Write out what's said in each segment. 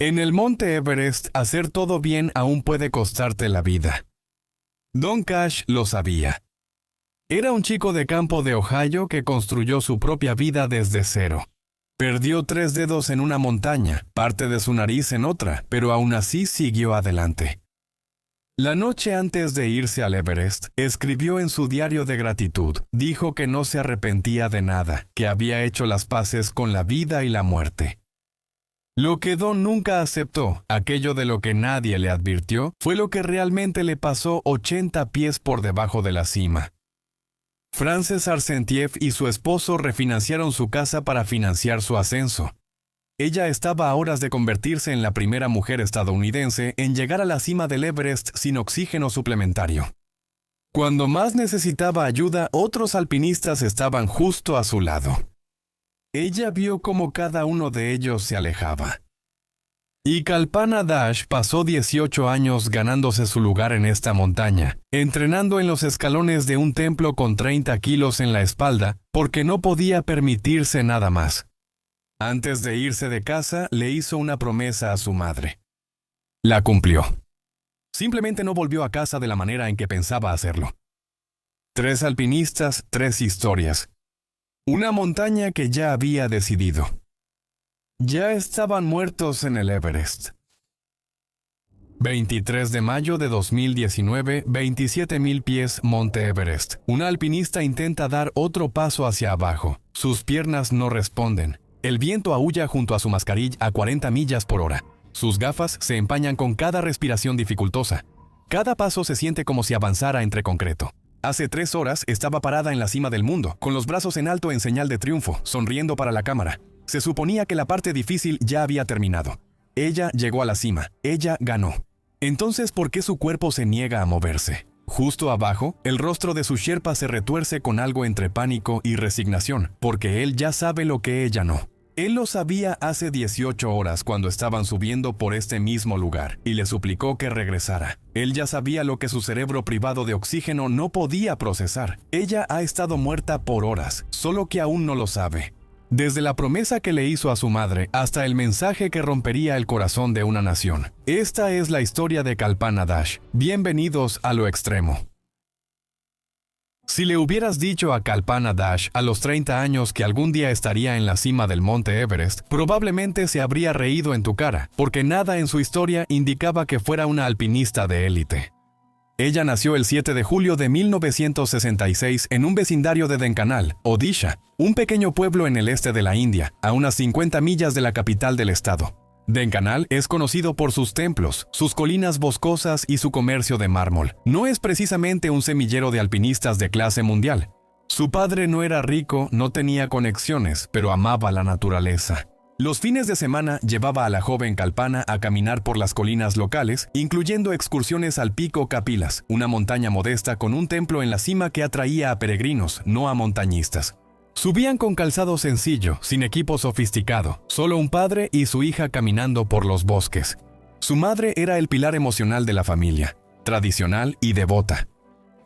En el monte Everest, hacer todo bien aún puede costarte la vida. Don Cash lo sabía. Era un chico de campo de Ohio que construyó su propia vida desde cero. Perdió 3 dedos en una montaña, parte de su nariz en otra, pero aún así siguió adelante. La noche antes de irse al Everest, escribió en su diario de gratitud. Dijo que no se arrepentía de nada, que había hecho las paces con la vida y la muerte. Lo que Don nunca aceptó, aquello de lo que nadie le advirtió, fue lo que realmente le pasó 80 pies por debajo de la cima. Frances Arcentiev y su esposo refinanciaron su casa para financiar su ascenso. Ella estaba a horas de convertirse en la primera mujer estadounidense en llegar a la cima del Everest sin oxígeno suplementario. Cuando más necesitaba ayuda, otros alpinistas estaban justo a su lado. Ella vio cómo cada uno de ellos se alejaba. Y Kalpana Das pasó 18 años ganándose su lugar en esta montaña, entrenando en los escalones de un templo con 30 kilos en la espalda, porque no podía permitirse nada más. Antes de irse de casa, le hizo una promesa a su madre. La cumplió. Simplemente no volvió a casa de la manera en que pensaba hacerlo. 3 alpinistas, 3 historias. Una montaña que ya había decidido. Ya estaban muertos en el Everest. 23 de mayo de 2019, 27,000 pies, Monte Everest. Una alpinista intenta dar otro paso hacia abajo. Sus piernas no responden. El viento aúlla junto a su mascarilla a 40 millas por hora. Sus gafas se empañan con cada respiración dificultosa. Cada paso se siente como si avanzara entre concreto. Hace 3 horas estaba parada en la cima del mundo, con los brazos en alto en señal de triunfo, sonriendo para la cámara. Se suponía que la parte difícil ya había terminado. Ella llegó a la cima. Ella ganó. Entonces, ¿por qué su cuerpo se niega a moverse? Justo abajo, el rostro de su sherpa se retuerce con algo entre pánico y resignación, porque él ya sabe lo que ella no. Él lo sabía hace 18 horas cuando estaban subiendo por este mismo lugar, y le suplicó que regresara. Él ya sabía lo que su cerebro privado de oxígeno no podía procesar. Ella ha estado muerta por horas, solo que aún no lo sabe. Desde la promesa que le hizo a su madre hasta el mensaje que rompería el corazón de una nación. Esta es la historia de Kalpana Das. Bienvenidos a lo extremo. Si le hubieras dicho a Kalpana Das a los 30 años que algún día estaría en la cima del Monte Everest, probablemente se habría reído en tu cara, porque nada en su historia indicaba que fuera una alpinista de élite. Ella nació el 7 de julio de 1966 en un vecindario de Dhenkanal, Odisha, un pequeño pueblo en el este de la India, a unas 50 millas de la capital del estado. Dhenkanal es conocido por sus templos, sus colinas boscosas y su comercio de mármol. No es precisamente un semillero de alpinistas de clase mundial. Su padre no era rico, no tenía conexiones, pero amaba la naturaleza. Los fines de semana llevaba a la joven Kalpana a caminar por las colinas locales, incluyendo excursiones al Pico Kapilas, una montaña modesta con un templo en la cima que atraía a peregrinos, no a montañistas. Subían con calzado sencillo, sin equipo sofisticado, solo un padre y su hija caminando por los bosques. Su madre era el pilar emocional de la familia, tradicional y devota.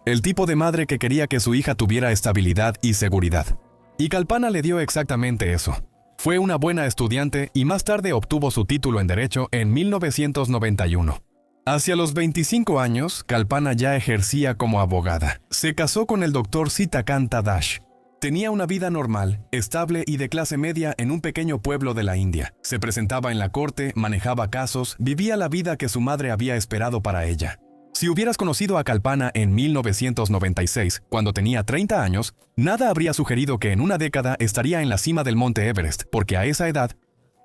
El tipo de madre que quería que su hija tuviera estabilidad y seguridad. Y Kalpana le dio exactamente eso. Fue una buena estudiante y más tarde obtuvo su título en Derecho en 1991. Hacia los 25 años, Kalpana ya ejercía como abogada. Se casó con el doctor Sitakanta Das. Tenía una vida normal, estable y de clase media en un pequeño pueblo de la India. Se presentaba en la corte, manejaba casos, vivía la vida que su madre había esperado para ella. Si hubieras conocido a Kalpana en 1996, cuando tenía 30 años, nada habría sugerido que en una década estaría en la cima del Monte Everest, porque a esa edad,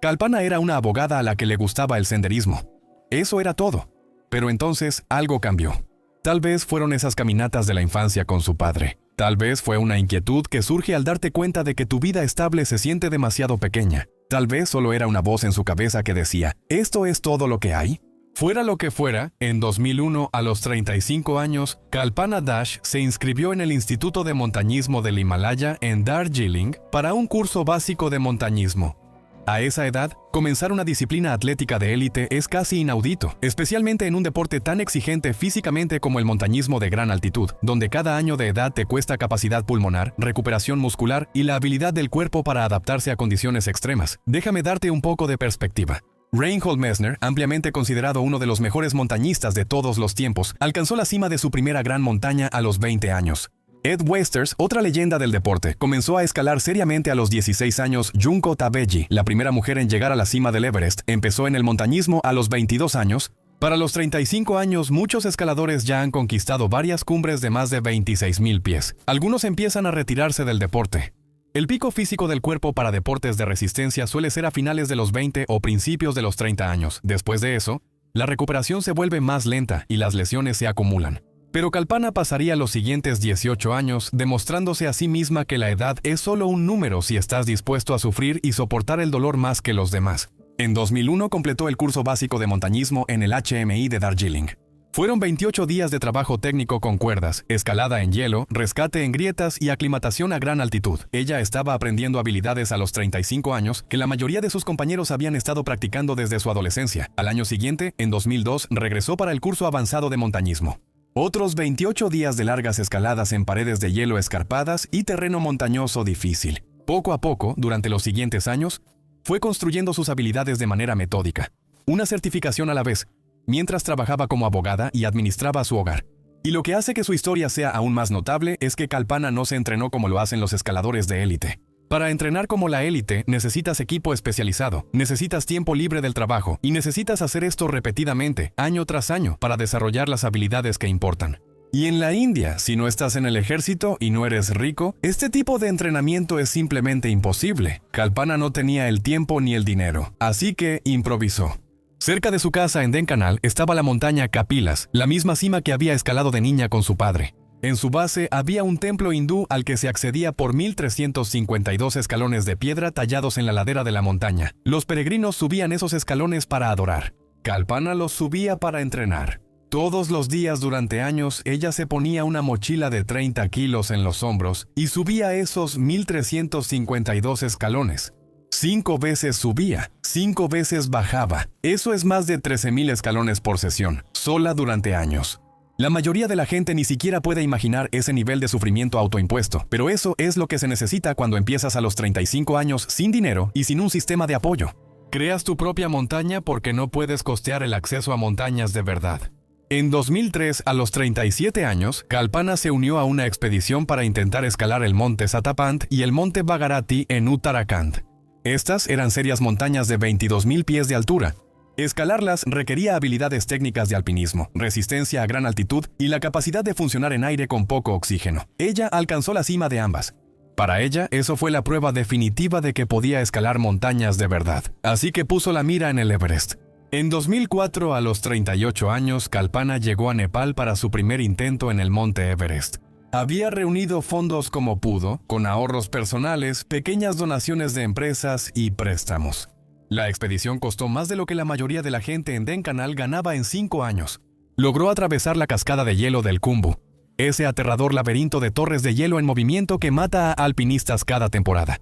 Kalpana era una abogada a la que le gustaba el senderismo. Eso era todo. Pero entonces algo cambió. Tal vez fueron esas caminatas de la infancia con su padre. Tal vez fue una inquietud que surge al darte cuenta de que tu vida estable se siente demasiado pequeña. Tal vez solo era una voz en su cabeza que decía, ¿esto es todo lo que hay? Fuera lo que fuera, en 2001, a los 35 años, Kalpana Das se inscribió en el Instituto de Montañismo del Himalaya en Darjeeling para un curso básico de montañismo. A esa edad, comenzar una disciplina atlética de élite es casi inaudito, especialmente en un deporte tan exigente físicamente como el montañismo de gran altitud, donde cada año de edad te cuesta capacidad pulmonar, recuperación muscular y la habilidad del cuerpo para adaptarse a condiciones extremas. Déjame darte un poco de perspectiva. Reinhold Messner, ampliamente considerado uno de los mejores montañistas de todos los tiempos, alcanzó la cima de su primera gran montaña a los 20 años. Ed Westers, otra leyenda del deporte, comenzó a escalar seriamente a los 16 años. Junko Tabeji, la primera mujer en llegar a la cima del Everest, empezó en el montañismo a los 22 años. Para los 35 años, muchos escaladores ya han conquistado varias cumbres de más de 26,000 pies. Algunos empiezan a retirarse del deporte. El pico físico del cuerpo para deportes de resistencia suele ser a finales de los 20 o principios de los 30 años. Después de eso, la recuperación se vuelve más lenta y las lesiones se acumulan. Pero Kalpana pasaría los siguientes 18 años demostrándose a sí misma que la edad es solo un número si estás dispuesto a sufrir y soportar el dolor más que los demás. En 2001 completó el curso básico de montañismo en el HMI de Darjeeling. Fueron 28 días de trabajo técnico con cuerdas, escalada en hielo, rescate en grietas y aclimatación a gran altitud. Ella estaba aprendiendo habilidades a los 35 años que la mayoría de sus compañeros habían estado practicando desde su adolescencia. Al año siguiente, en 2002, regresó para el curso avanzado de montañismo. Otros 28 días de largas escaladas en paredes de hielo escarpadas y terreno montañoso difícil. Poco a poco, durante los siguientes años, fue construyendo sus habilidades de manera metódica, una certificación a la vez, mientras trabajaba como abogada y administraba su hogar. Y lo que hace que su historia sea aún más notable es que Kalpana no se entrenó como lo hacen los escaladores de élite. Para entrenar como la élite necesitas equipo especializado, necesitas tiempo libre del trabajo y necesitas hacer esto repetidamente, año tras año, para desarrollar las habilidades que importan. Y en la India, si no estás en el ejército y no eres rico, este tipo de entrenamiento es simplemente imposible. Kalpana no tenía el tiempo ni el dinero, así que improvisó. Cerca de su casa en Dhenkanal estaba la montaña Kapilas, la misma cima que había escalado de niña con su padre. En su base había un templo hindú al que se accedía por 1,352 escalones de piedra tallados en la ladera de la montaña. Los peregrinos subían esos escalones para adorar. Kalpana los subía para entrenar. Todos los días durante años, ella se ponía una mochila de 30 kilos en los hombros y subía esos 1,352 escalones. 5 veces subía, 5 veces bajaba. Eso es más de 13,000 escalones por sesión, sola durante años. La mayoría de la gente ni siquiera puede imaginar ese nivel de sufrimiento autoimpuesto, pero eso es lo que se necesita cuando empiezas a los 35 años sin dinero y sin un sistema de apoyo. Creas tu propia montaña porque no puedes costear el acceso a montañas de verdad. En 2003, a los 37 años, Kalpana se unió a una expedición para intentar escalar el monte Satapant y el monte Bhagarati en Uttarakhand. Estas eran serias montañas de 22,000 pies de altura. Escalarlas requería habilidades técnicas de alpinismo, resistencia a gran altitud y la capacidad de funcionar en aire con poco oxígeno. Ella alcanzó la cima de ambas. Para ella, eso fue la prueba definitiva de que podía escalar montañas de verdad. Así que puso la mira en el Everest. En 2004, a los 38 años, Kalpana llegó a Nepal para su primer intento en el monte Everest. Había reunido fondos como pudo, con ahorros personales, pequeñas donaciones de empresas y préstamos. La expedición costó más de lo que la mayoría de la gente en Dhenkanal ganaba en 5 años. Logró atravesar la cascada de hielo del Khumbu, ese aterrador laberinto de torres de hielo en movimiento que mata a alpinistas cada temporada.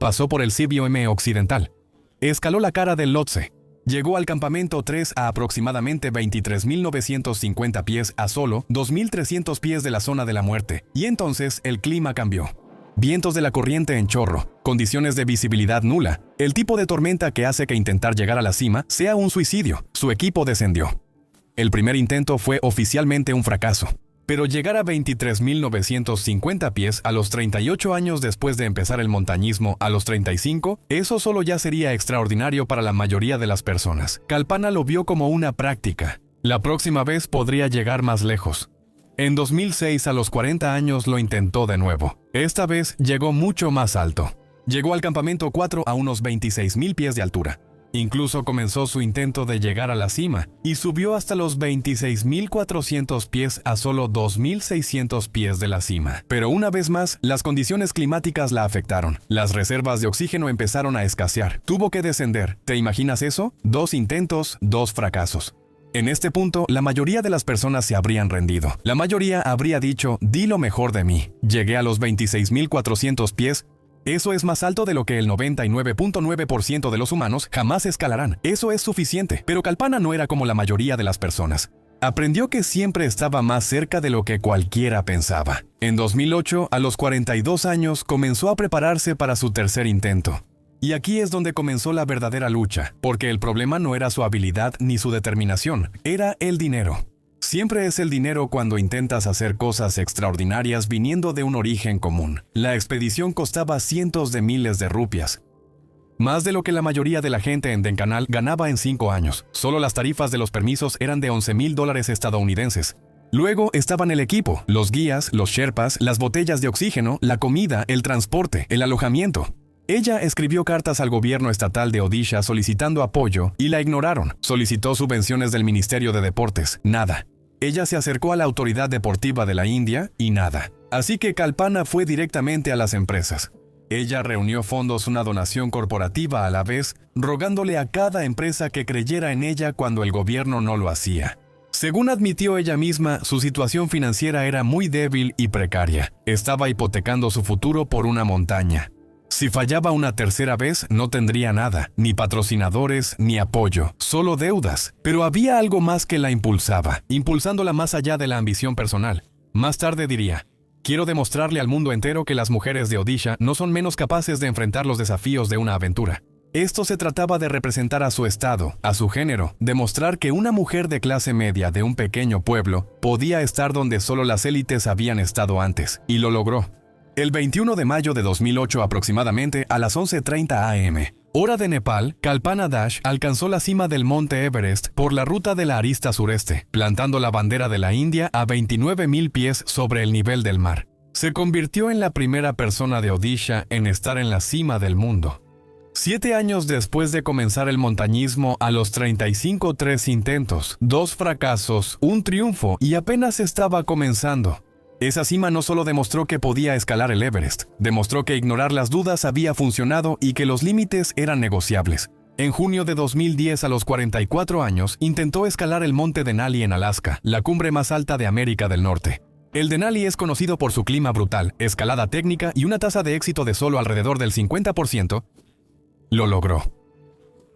Pasó por el Sibiom occidental. Escaló la cara del Lhotse. Llegó al campamento 3 a aproximadamente 23,950 pies a solo 2,300 pies de la zona de la muerte. Y entonces el clima cambió. Vientos de la corriente en chorro, condiciones de visibilidad nula, el tipo de tormenta que hace que intentar llegar a la cima sea un suicidio. Su equipo descendió. El primer intento fue oficialmente un fracaso. Pero llegar a 23,950 pies a los 38 años después de empezar el montañismo a los 35, eso solo ya sería extraordinario para la mayoría de las personas. Kalpana lo vio como una práctica. La próxima vez podría llegar más lejos. En 2006, a los 40 años, lo intentó de nuevo. Esta vez llegó mucho más alto. Llegó al campamento 4 a unos 26,000 pies de altura. Incluso comenzó su intento de llegar a la cima y subió hasta los 26,400 pies a solo 2,600 pies de la cima. Pero una vez más, las condiciones climáticas la afectaron. Las reservas de oxígeno empezaron a escasear. Tuvo que descender. ¿Te imaginas eso? 2 intentos, 2 fracasos. En este punto, la mayoría de las personas se habrían rendido. La mayoría habría dicho, di lo mejor de mí. Llegué a los 26,400 pies. Eso es más alto de lo que el 99,9% de los humanos jamás escalarán. Eso es suficiente. Pero Kalpana no era como la mayoría de las personas. Aprendió que siempre estaba más cerca de lo que cualquiera pensaba. En 2008, a los 42 años, comenzó a prepararse para su tercer intento. Y aquí es donde comenzó la verdadera lucha, porque el problema no era su habilidad ni su determinación, era el dinero. Siempre es el dinero cuando intentas hacer cosas extraordinarias viniendo de un origen común. La expedición costaba cientos de miles de rupias, más de lo que la mayoría de la gente en Denkanal ganaba en 5 años. Solo las tarifas de los permisos eran de $11,000 estadounidenses. Luego estaban el equipo, los guías, los sherpas, las botellas de oxígeno, la comida, el transporte, el alojamiento. Ella escribió cartas al gobierno estatal de Odisha solicitando apoyo y la ignoraron. Solicitó subvenciones del Ministerio de Deportes, nada. Ella se acercó a la Autoridad Deportiva de la India y nada. Así que Kalpana fue directamente a las empresas. Ella reunió fondos, una donación corporativa a la vez, rogándole a cada empresa que creyera en ella cuando el gobierno no lo hacía. Según admitió ella misma, su situación financiera era muy débil y precaria. Estaba hipotecando su futuro por una montaña. Si fallaba una tercera vez, no tendría nada, ni patrocinadores, ni apoyo, solo deudas. Pero había algo más que la impulsaba, impulsándola más allá de la ambición personal. Más tarde diría: quiero demostrarle al mundo entero que las mujeres de Odisha no son menos capaces de enfrentar los desafíos de una aventura. Esto se trataba de representar a su estado, a su género, demostrar que una mujer de clase media de un pequeño pueblo podía estar donde solo las élites habían estado antes, y lo logró. El 21 de mayo de 2008, aproximadamente a las 11:30 am, hora de Nepal, Kalpana Dash alcanzó la cima del monte Everest por la ruta de la arista sureste, plantando la bandera de la India a 29,000 pies sobre el nivel del mar. Se convirtió en la primera persona de Odisha en estar en la cima del mundo. 7 años después de comenzar el montañismo, a los 35, 3 intentos, 2 fracasos, un triunfo, y apenas estaba comenzando. Esa cima no solo demostró que podía escalar el Everest, demostró que ignorar las dudas había funcionado y que los límites eran negociables. En junio de 2010, a los 44 años, intentó escalar el monte Denali en Alaska, la cumbre más alta de América del Norte. El Denali es conocido por su clima brutal, escalada técnica y una tasa de éxito de solo alrededor del 50%. Lo logró.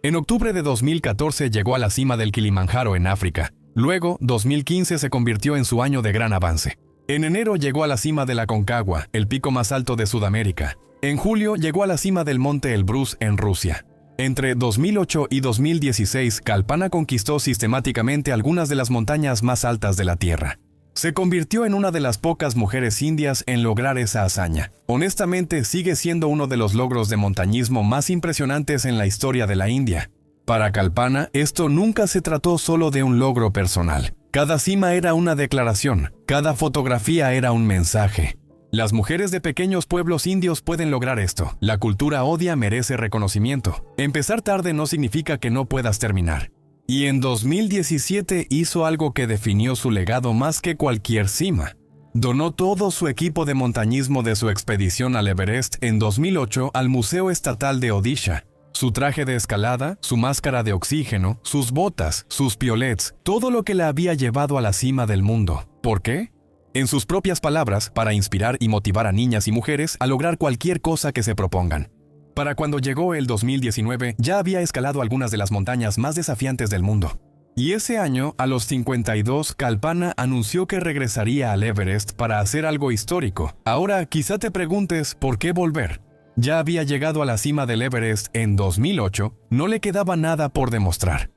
En octubre de 2014 llegó a la cima del Kilimanjaro en África. Luego, 2015 se convirtió en su año de gran avance. En enero llegó a la cima de la Aconcagua, el pico más alto de Sudamérica. En julio llegó a la cima del monte Elbrus en Rusia. Entre 2008 y 2016, Kalpana conquistó sistemáticamente algunas de las montañas más altas de la Tierra. Se convirtió en una de las pocas mujeres indias en lograr esa hazaña. Honestamente, sigue siendo uno de los logros de montañismo más impresionantes en la historia de la India. Para Kalpana, esto nunca se trató solo de un logro personal. Cada cima era una declaración, cada fotografía era un mensaje. Las mujeres de pequeños pueblos indios pueden lograr esto. La cultura odia merece reconocimiento. Empezar tarde no significa que no puedas terminar. Y en 2017 hizo algo que definió su legado más que cualquier cima. Donó todo su equipo de montañismo de su expedición al Everest en 2008 al Museo Estatal de Odisha. Su traje de escalada, su máscara de oxígeno, sus botas, sus piolets, todo lo que la había llevado a la cima del mundo. ¿Por qué? En sus propias palabras, para inspirar y motivar a niñas y mujeres a lograr cualquier cosa que se propongan. Para cuando llegó el 2019, ya había escalado algunas de las montañas más desafiantes del mundo. Y ese año, a los 52, Kalpana anunció que regresaría al Everest para hacer algo histórico. Ahora, quizá te preguntes, ¿por qué volver? Ya había llegado a la cima del Everest en 2008, no le quedaba nada por demostrar.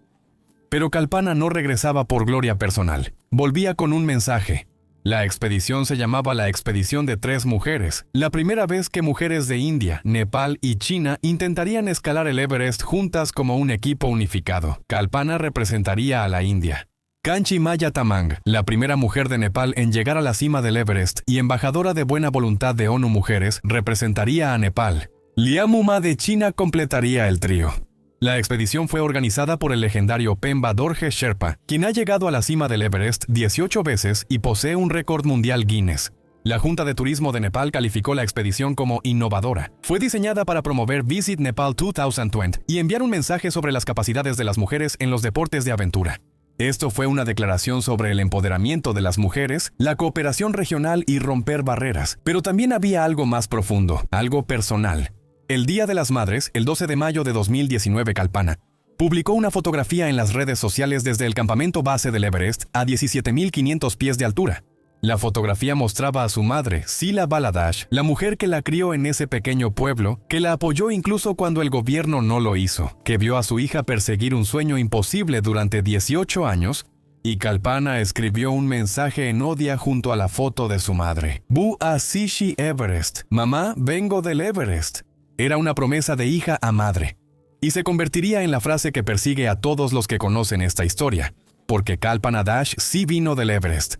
Pero Kalpana no regresaba por gloria personal, volvía con un mensaje. La expedición se llamaba la Expedición de 3 mujeres, la primera vez que mujeres de India, Nepal y China intentarían escalar el Everest juntas como un equipo unificado. Kalpana representaría a la India. Kanchi Maya Tamang, la primera mujer de Nepal en llegar a la cima del Everest y embajadora de buena voluntad de ONU Mujeres, representaría a Nepal. Liamuma de China completaría el trío. La expedición fue organizada por el legendario Pemba Dorje Sherpa, quien ha llegado a la cima del Everest 18 veces y posee un récord mundial Guinness. La Junta de Turismo de Nepal calificó la expedición como innovadora. Fue diseñada para promover Visit Nepal 2020 y enviar un mensaje sobre las capacidades de las mujeres en los deportes de aventura. Esto fue una declaración sobre el empoderamiento de las mujeres, la cooperación regional y romper barreras. Pero también había algo más profundo, algo personal. El Día de las Madres, el 12 de mayo de 2019, Kalpana publicó una fotografía en las redes sociales desde el campamento base del Everest a 17,500 pies de altura. La fotografía mostraba a su madre, Sila Baladash, la mujer que la crió en ese pequeño pueblo, que la apoyó incluso cuando el gobierno no lo hizo, que vio a su hija perseguir un sueño imposible durante 18 años, y Kalpana escribió un mensaje en odia junto a la foto de su madre. Bu Asishi Everest. Mamá, vengo del Everest. Era una promesa de hija a madre. Y se convertiría en la frase que persigue a todos los que conocen esta historia, porque Kalpana Dash sí vino del Everest.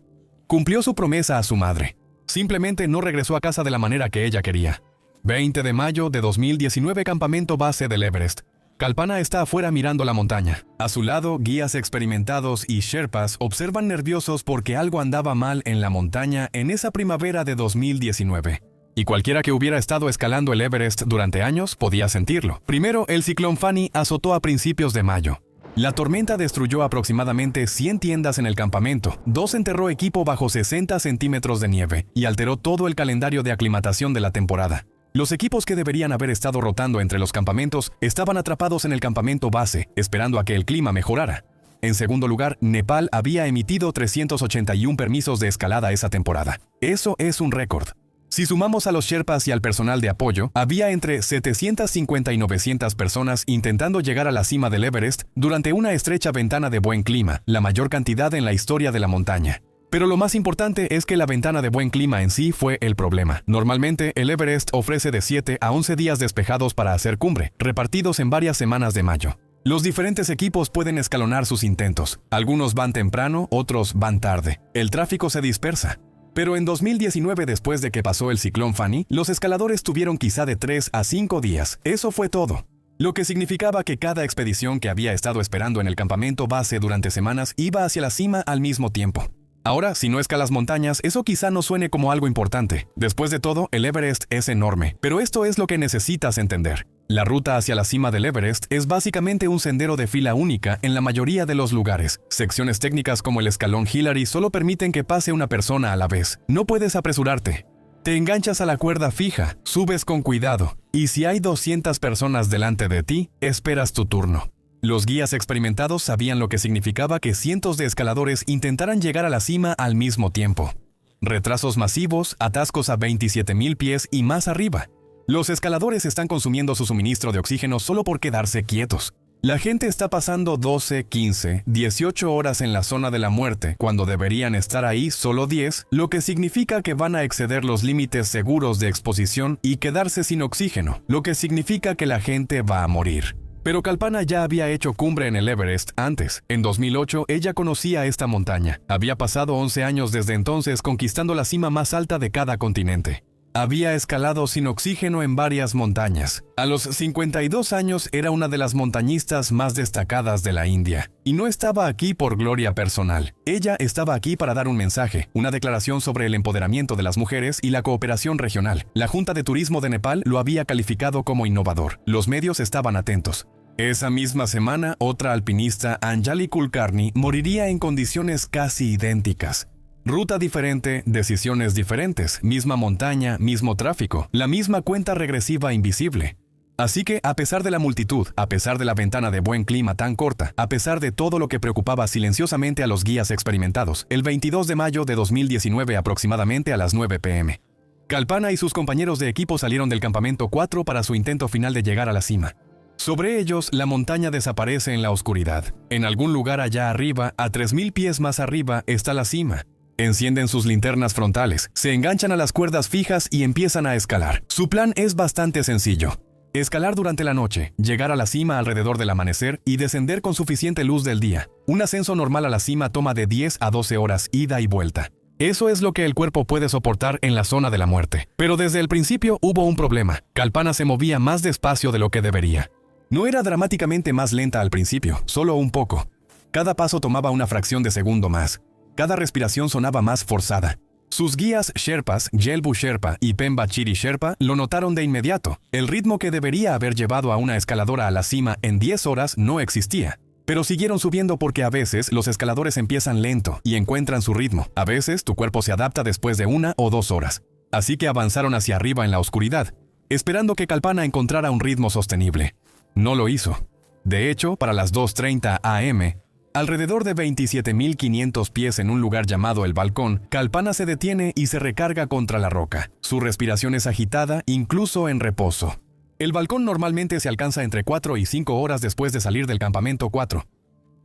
Cumplió su promesa a su madre. Simplemente no regresó a casa de la manera que ella quería. 20 de mayo de 2019, campamento base del Everest. Kalpana está afuera mirando la montaña. A su lado, guías experimentados y sherpas observan nerviosos porque algo andaba mal en la montaña en esa primavera de 2019. Y cualquiera que hubiera estado escalando el Everest durante años podía sentirlo. Primero, el ciclón Fani azotó a principios de mayo. La tormenta destruyó aproximadamente 100 tiendas en el campamento, enterró equipo bajo 60 centímetros de nieve y alteró todo el calendario de aclimatación de la temporada. Los equipos que deberían haber estado rotando entre los campamentos estaban atrapados en el campamento base, esperando a que el clima mejorara. En segundo lugar, Nepal había emitido 381 permisos de escalada esa temporada. Eso es un récord. Si sumamos a los sherpas y al personal de apoyo, había entre 750 y 900 personas intentando llegar a la cima del Everest durante una estrecha ventana de buen clima, la mayor cantidad en la historia de la montaña. Pero lo más importante es que la ventana de buen clima en sí fue el problema. Normalmente, el Everest ofrece de 7 a 11 días despejados para hacer cumbre, repartidos en varias semanas de mayo. Los diferentes equipos pueden escalonar sus intentos. Algunos van temprano, otros van tarde. El tráfico se dispersa. Pero en 2019, después de que pasó el ciclón Fani, los escaladores tuvieron quizá de 3 a 5 días. Eso fue todo. Lo que significaba que cada expedición que había estado esperando en el campamento base durante semanas iba hacia la cima al mismo tiempo. Ahora, si no escalas montañas, eso quizá no suene como algo importante. Después de todo, el Everest es enorme, pero esto es lo que necesitas entender. La ruta hacia la cima del Everest es básicamente un sendero de fila única en la mayoría de los lugares. Secciones técnicas como el escalón Hillary solo permiten que pase una persona a la vez. No puedes apresurarte. Te enganchas a la cuerda fija, subes con cuidado, y si hay 200 personas delante de ti, esperas tu turno. Los guías experimentados sabían lo que significaba que cientos de escaladores intentaran llegar a la cima al mismo tiempo. Retrasos masivos, atascos a 27,000 pies y más arriba. Los escaladores están consumiendo su suministro de oxígeno solo por quedarse quietos. La gente está pasando 12, 15, 18 horas en la zona de la muerte, cuando deberían estar ahí solo 10, lo que significa que van a exceder los límites seguros de exposición y quedarse sin oxígeno, lo que significa que la gente va a morir. Pero Kalpana ya había hecho cumbre en el Everest antes. En 2008, ella conocía esta montaña. Había pasado 11 años desde entonces conquistando la cima más alta de cada continente. Había escalado sin oxígeno en varias montañas. A los 52 años era una de las montañistas más destacadas de la India. Y no estaba aquí por gloria personal. Ella estaba aquí para dar un mensaje, una declaración sobre el empoderamiento de las mujeres y la cooperación regional. La Junta de Turismo de Nepal lo había calificado como innovador. Los medios estaban atentos. Esa misma semana, otra alpinista, Anjali Kulkarni, moriría en condiciones casi idénticas. Ruta diferente, decisiones diferentes, misma montaña, mismo tráfico, la misma cuenta regresiva invisible. Así que, a pesar de la multitud, a pesar de la ventana de buen clima tan corta, a pesar de todo lo que preocupaba silenciosamente a los guías experimentados, el 22 de mayo de 2019 aproximadamente a las 9 p.m., Kalpana y sus compañeros de equipo salieron del campamento 4 para su intento final de llegar a la cima. Sobre ellos, la montaña desaparece en la oscuridad. En algún lugar allá arriba, a 3,000 pies más arriba, está la cima. Encienden sus linternas frontales, se enganchan a las cuerdas fijas y empiezan a escalar. Su plan es bastante sencillo. Escalar durante la noche, llegar a la cima alrededor del amanecer y descender con suficiente luz del día. Un ascenso normal a la cima toma de 10 a 12 horas ida y vuelta. Eso es lo que el cuerpo puede soportar en la zona de la muerte. Pero desde el principio hubo un problema. Kalpana se movía más despacio de lo que debería. No era dramáticamente más lenta al principio, solo un poco. Cada paso tomaba una fracción de segundo más. Cada respiración sonaba más forzada. Sus guías Sherpas, Gelbu Sherpa y Pemba Chiri Sherpa, lo notaron de inmediato. El ritmo que debería haber llevado a una escaladora a la cima en 10 horas no existía. Pero siguieron subiendo porque a veces los escaladores empiezan lento y encuentran su ritmo. A veces tu cuerpo se adapta después de 1 o 2 horas. Así que avanzaron hacia arriba en la oscuridad, esperando que Kalpana encontrara un ritmo sostenible. No lo hizo. De hecho, para las 2:30 a.m., Alrededor de 27.500 pies en un lugar llamado el balcón, Kalpana se detiene y se recarga contra la roca. Su respiración es agitada, incluso en reposo. El balcón normalmente se alcanza entre 4 y 5 horas después de salir del campamento 4.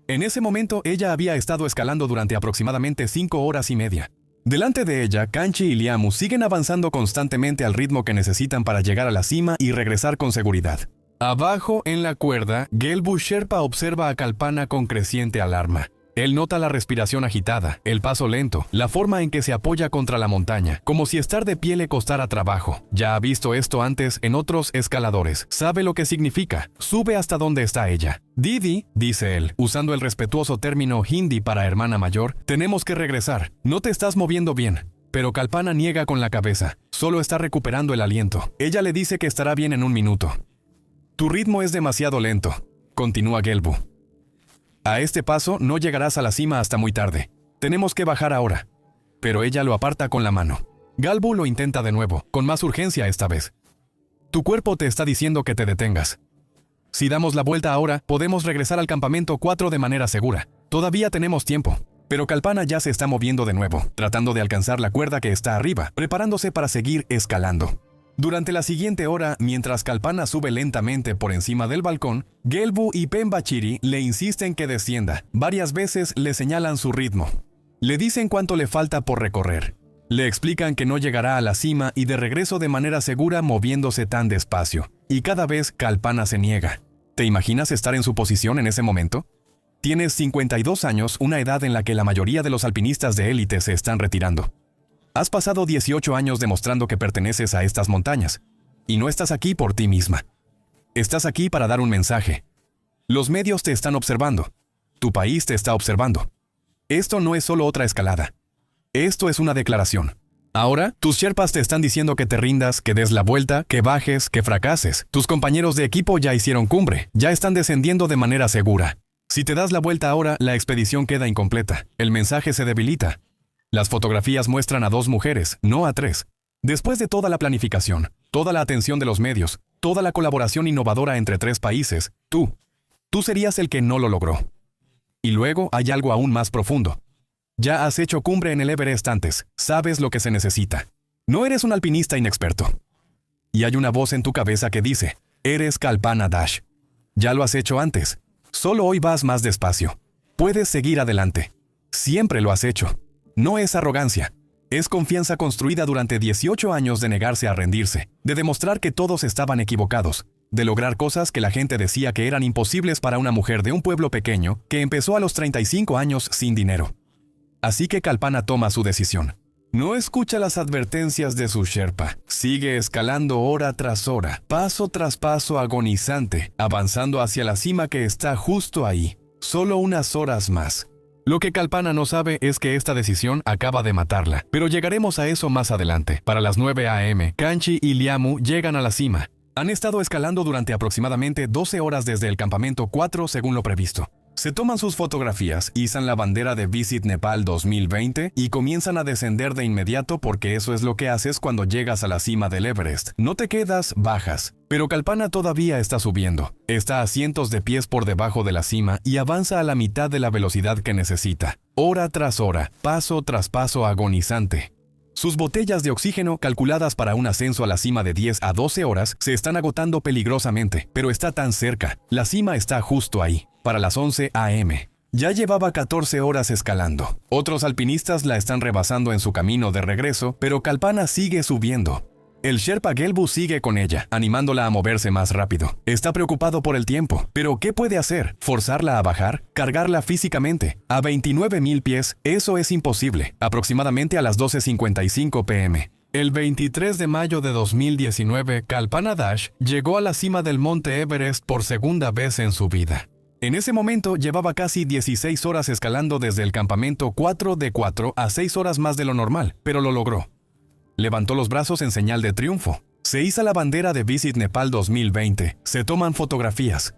En ese momento, ella había estado escalando durante aproximadamente 5 horas y media. Delante de ella, Kanchi y Liamu siguen avanzando constantemente al ritmo que necesitan para llegar a la cima y regresar con seguridad. Abajo, en la cuerda, Gelbu Sherpa observa a Kalpana con creciente alarma. Él nota la respiración agitada, el paso lento, la forma en que se apoya contra la montaña, como si estar de pie le costara trabajo. Ya ha visto esto antes en otros escaladores. Sabe lo que significa. Sube hasta donde está ella. Didi, dice él, usando el respetuoso término hindi para hermana mayor, tenemos que regresar. No te estás moviendo bien. Pero Kalpana niega con la cabeza. Solo está recuperando el aliento. Ella le dice que estará bien en un minuto. Tu ritmo es demasiado lento, continúa Gelbu. A este paso no llegarás a la cima hasta muy tarde. Tenemos que bajar ahora. Pero ella lo aparta con la mano. Gelbu lo intenta de nuevo, con más urgencia esta vez. Tu cuerpo te está diciendo que te detengas. Si damos la vuelta ahora, podemos regresar al campamento 4 de manera segura. Todavía tenemos tiempo. Pero Kalpana ya se está moviendo de nuevo, tratando de alcanzar la cuerda que está arriba, preparándose para seguir escalando. Durante la siguiente hora, mientras Kalpana sube lentamente por encima del balcón, Gelbu y Pembachiri le insisten que descienda. Varias veces le señalan su ritmo. Le dicen cuánto le falta por recorrer. Le explican que no llegará a la cima y de regreso de manera segura moviéndose tan despacio. Y cada vez Kalpana se niega. ¿Te imaginas estar en su posición en ese momento? Tienes 52 años, una edad en la que la mayoría de los alpinistas de élite se están retirando. Has pasado 18 años demostrando que perteneces a estas montañas. Y no estás aquí por ti misma. Estás aquí para dar un mensaje. Los medios te están observando. Tu país te está observando. Esto no es solo otra escalada. Esto es una declaración. Ahora, tus sherpas te están diciendo que te rindas, que des la vuelta, que bajes, que fracases. Tus compañeros de equipo ya hicieron cumbre. Ya están descendiendo de manera segura. Si te das la vuelta ahora, la expedición queda incompleta. El mensaje se debilita. Las fotografías muestran a 2 mujeres, no a 3. Después de toda la planificación, toda la atención de los medios, toda la colaboración innovadora entre 3 países, tú serías el que no lo logró. Y luego hay algo aún más profundo. Ya has hecho cumbre en el Everest antes, sabes lo que se necesita. No eres un alpinista inexperto. Y hay una voz en tu cabeza que dice, eres Kalpana Dash. Ya lo has hecho antes. Solo hoy vas más despacio. Puedes seguir adelante. Siempre lo has hecho. No es arrogancia. Es confianza construida durante 18 años de negarse a rendirse, de demostrar que todos estaban equivocados, de lograr cosas que la gente decía que eran imposibles para una mujer de un pueblo pequeño que empezó a los 35 años sin dinero. Así que Kalpana toma su decisión. No escucha las advertencias de su sherpa. Sigue escalando hora tras hora, paso tras paso agonizante, avanzando hacia la cima que está justo ahí. Solo unas horas más. Lo que Kalpana no sabe es que esta decisión acaba de matarla, pero llegaremos a eso más adelante. Para las 9 a.m., Kanchi y Liamu llegan a la cima. Han estado escalando durante aproximadamente 12 horas desde el campamento 4 según lo previsto. Se toman sus fotografías, izan la bandera de Visit Nepal 2020 y comienzan a descender de inmediato porque eso es lo que haces cuando llegas a la cima del Everest. No te quedas, bajas. Pero Kalpana todavía está subiendo. Está a cientos de pies por debajo de la cima y avanza a la mitad de la velocidad que necesita. Hora tras hora, paso tras paso agonizante. Sus botellas de oxígeno, calculadas para un ascenso a la cima de 10 a 12 horas, se están agotando peligrosamente, pero está tan cerca. La cima está justo ahí. Para las 11 a.m. Ya llevaba 14 horas escalando. Otros alpinistas la están rebasando en su camino de regreso, pero Kalpana sigue subiendo. El sherpa Gelbu sigue con ella, animándola a moverse más rápido. Está preocupado por el tiempo, pero ¿qué puede hacer? ¿Forzarla a bajar? ¿Cargarla físicamente? A 29,000 pies, eso es imposible, aproximadamente a las 12:55 p.m. El 23 de mayo de 2019, Kalpana Dash llegó a la cima del monte Everest por segunda vez en su vida. En ese momento llevaba casi 16 horas escalando desde el campamento 4 de 4 a 6 horas más de lo normal, pero lo logró. Levantó los brazos en señal de triunfo. Se iza la bandera de Visit Nepal 2020. Se toman fotografías.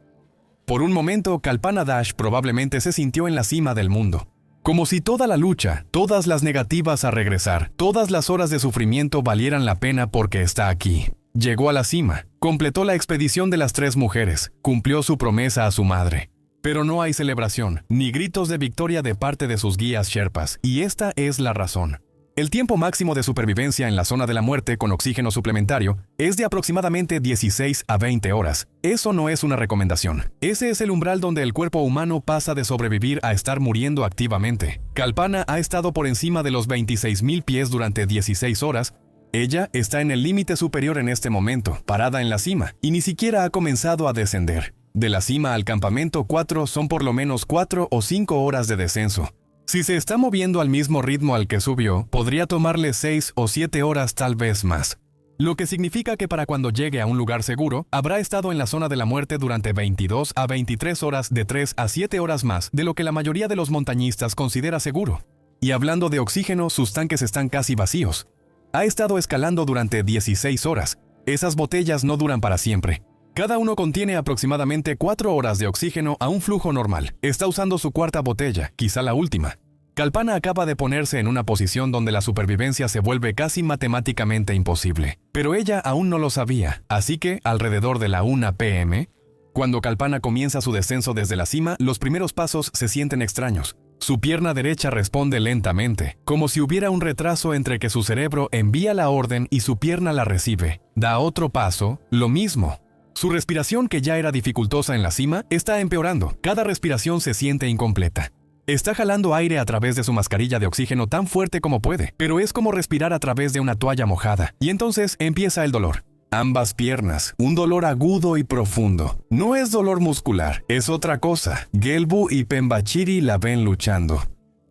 Por un momento, Kalpana Dash probablemente se sintió en la cima del mundo. Como si toda la lucha, todas las negativas a regresar, todas las horas de sufrimiento valieran la pena porque está aquí. Llegó a la cima, completó la expedición de las 3 mujeres, cumplió su promesa a su madre. Pero no hay celebración, ni gritos de victoria de parte de sus guías Sherpas, y esta es la razón. El tiempo máximo de supervivencia en la zona de la muerte con oxígeno suplementario es de aproximadamente 16 a 20 horas. Eso no es una recomendación. Ese es el umbral donde el cuerpo humano pasa de sobrevivir a estar muriendo activamente. Kalpana ha estado por encima de los 26.000 pies durante 16 horas. Ella está en el límite superior en este momento, parada en la cima, y ni siquiera ha comenzado a descender. De la cima al campamento 4 son por lo menos 4 o 5 horas de descenso. Si se está moviendo al mismo ritmo al que subió, podría tomarle 6 o 7 horas tal vez más. Lo que significa que para cuando llegue a un lugar seguro, habrá estado en la zona de la muerte durante 22 a 23 horas, de 3 a 7 horas más de lo que la mayoría de los montañistas considera seguro. Y hablando de oxígeno, sus tanques están casi vacíos. Ha estado escalando durante 16 horas. Esas botellas no duran para siempre. Cada uno contiene aproximadamente 4 horas de oxígeno a un flujo normal. Está usando su cuarta botella, quizá la última. Kalpana acaba de ponerse en una posición donde la supervivencia se vuelve casi matemáticamente imposible. Pero ella aún no lo sabía, así que, alrededor de la 1 p.m., cuando Kalpana comienza su descenso desde la cima, los primeros pasos se sienten extraños. Su pierna derecha responde lentamente, como si hubiera un retraso entre que su cerebro envía la orden y su pierna la recibe. Da otro paso, lo mismo. Su respiración, que ya era dificultosa en la cima, está empeorando. Cada respiración se siente incompleta. Está jalando aire a través de su mascarilla de oxígeno tan fuerte como puede, pero es como respirar a través de una toalla mojada. Y entonces empieza el dolor. Ambas piernas, un dolor agudo y profundo. No es dolor muscular, es otra cosa. Gelbu y Pembachiri la ven luchando.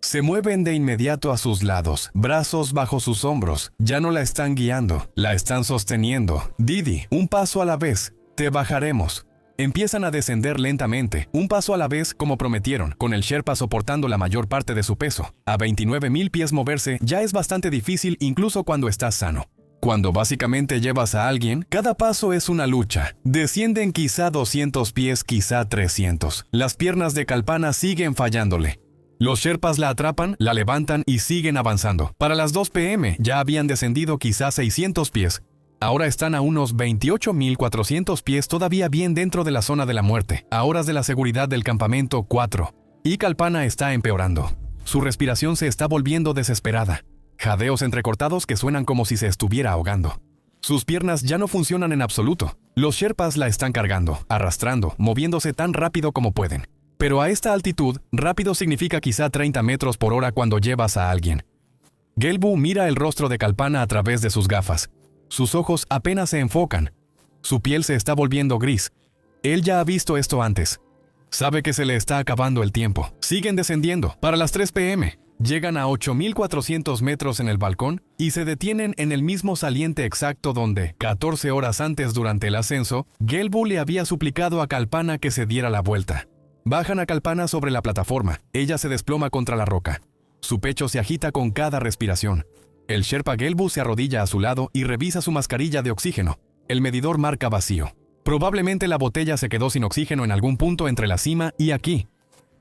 Se mueven de inmediato a sus lados, brazos bajo sus hombros. Ya no la están guiando, la están sosteniendo. Didi, un paso a la vez. Te bajaremos. Empiezan a descender lentamente, un paso a la vez como prometieron, con el Sherpa soportando la mayor parte de su peso. A 29.000 pies moverse ya es bastante difícil incluso cuando estás sano. Cuando básicamente llevas a alguien, cada paso es una lucha. Descienden quizá 200 pies, quizá 300. Las piernas de Kalpana siguen fallándole. Los Sherpas la atrapan, la levantan y siguen avanzando. Para las 2 p.m. ya habían descendido quizá 600 pies. Ahora están a unos 28.400 pies, todavía bien dentro de la zona de la muerte, a horas de la seguridad del campamento 4. Y Kalpana está empeorando. Su respiración se está volviendo desesperada. Jadeos entrecortados que suenan como si se estuviera ahogando. Sus piernas ya no funcionan en absoluto. Los Sherpas la están cargando, arrastrando, moviéndose tan rápido como pueden. Pero a esta altitud, rápido significa quizá 30 metros por hora cuando llevas a alguien. Gelbu mira el rostro de Kalpana a través de sus gafas. Sus ojos apenas se enfocan. Su piel se está volviendo gris. Él ya ha visto esto antes. Sabe que se le está acabando el tiempo. Siguen descendiendo. Para las 3 p.m. llegan a 8.400 metros en el balcón y se detienen en el mismo saliente exacto donde, 14 horas antes durante el ascenso, Gelbu le había suplicado a Kalpana que se diera la vuelta. Bajan a Kalpana sobre la plataforma. Ella se desploma contra la roca. Su pecho se agita con cada respiración. El Sherpa Gelbu se arrodilla a su lado y revisa su mascarilla de oxígeno. El medidor marca vacío. Probablemente la botella se quedó sin oxígeno en algún punto entre la cima y aquí.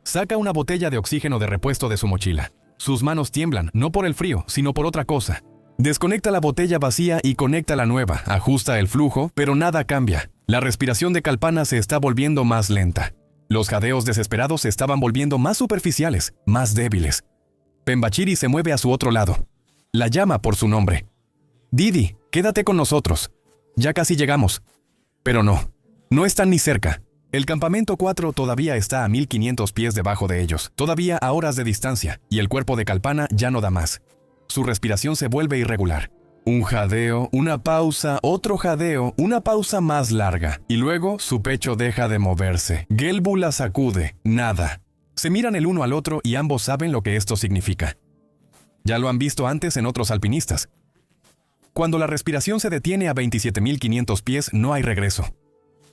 Saca una botella de oxígeno de repuesto de su mochila. Sus manos tiemblan, no por el frío, sino por otra cosa. Desconecta la botella vacía y conecta la nueva. Ajusta el flujo, pero nada cambia. La respiración de Kalpana se está volviendo más lenta. Los jadeos desesperados se estaban volviendo más superficiales, más débiles. Pembachiri se mueve a su otro lado. La llama por su nombre. Didi, quédate con nosotros. Ya casi llegamos. Pero no están ni cerca. El campamento 4 todavía está a 1.500 pies debajo de ellos, todavía a horas de distancia, y el cuerpo de Kalpana ya no da más. Su respiración se vuelve irregular. Un jadeo, una pausa, otro jadeo, una pausa más larga, y luego su pecho deja de moverse. Gelbu la sacude. Nada. Se miran el uno al otro y ambos saben lo que esto significa. Ya lo han visto antes en otros alpinistas. Cuando la respiración se detiene a 27.500 pies, no hay regreso.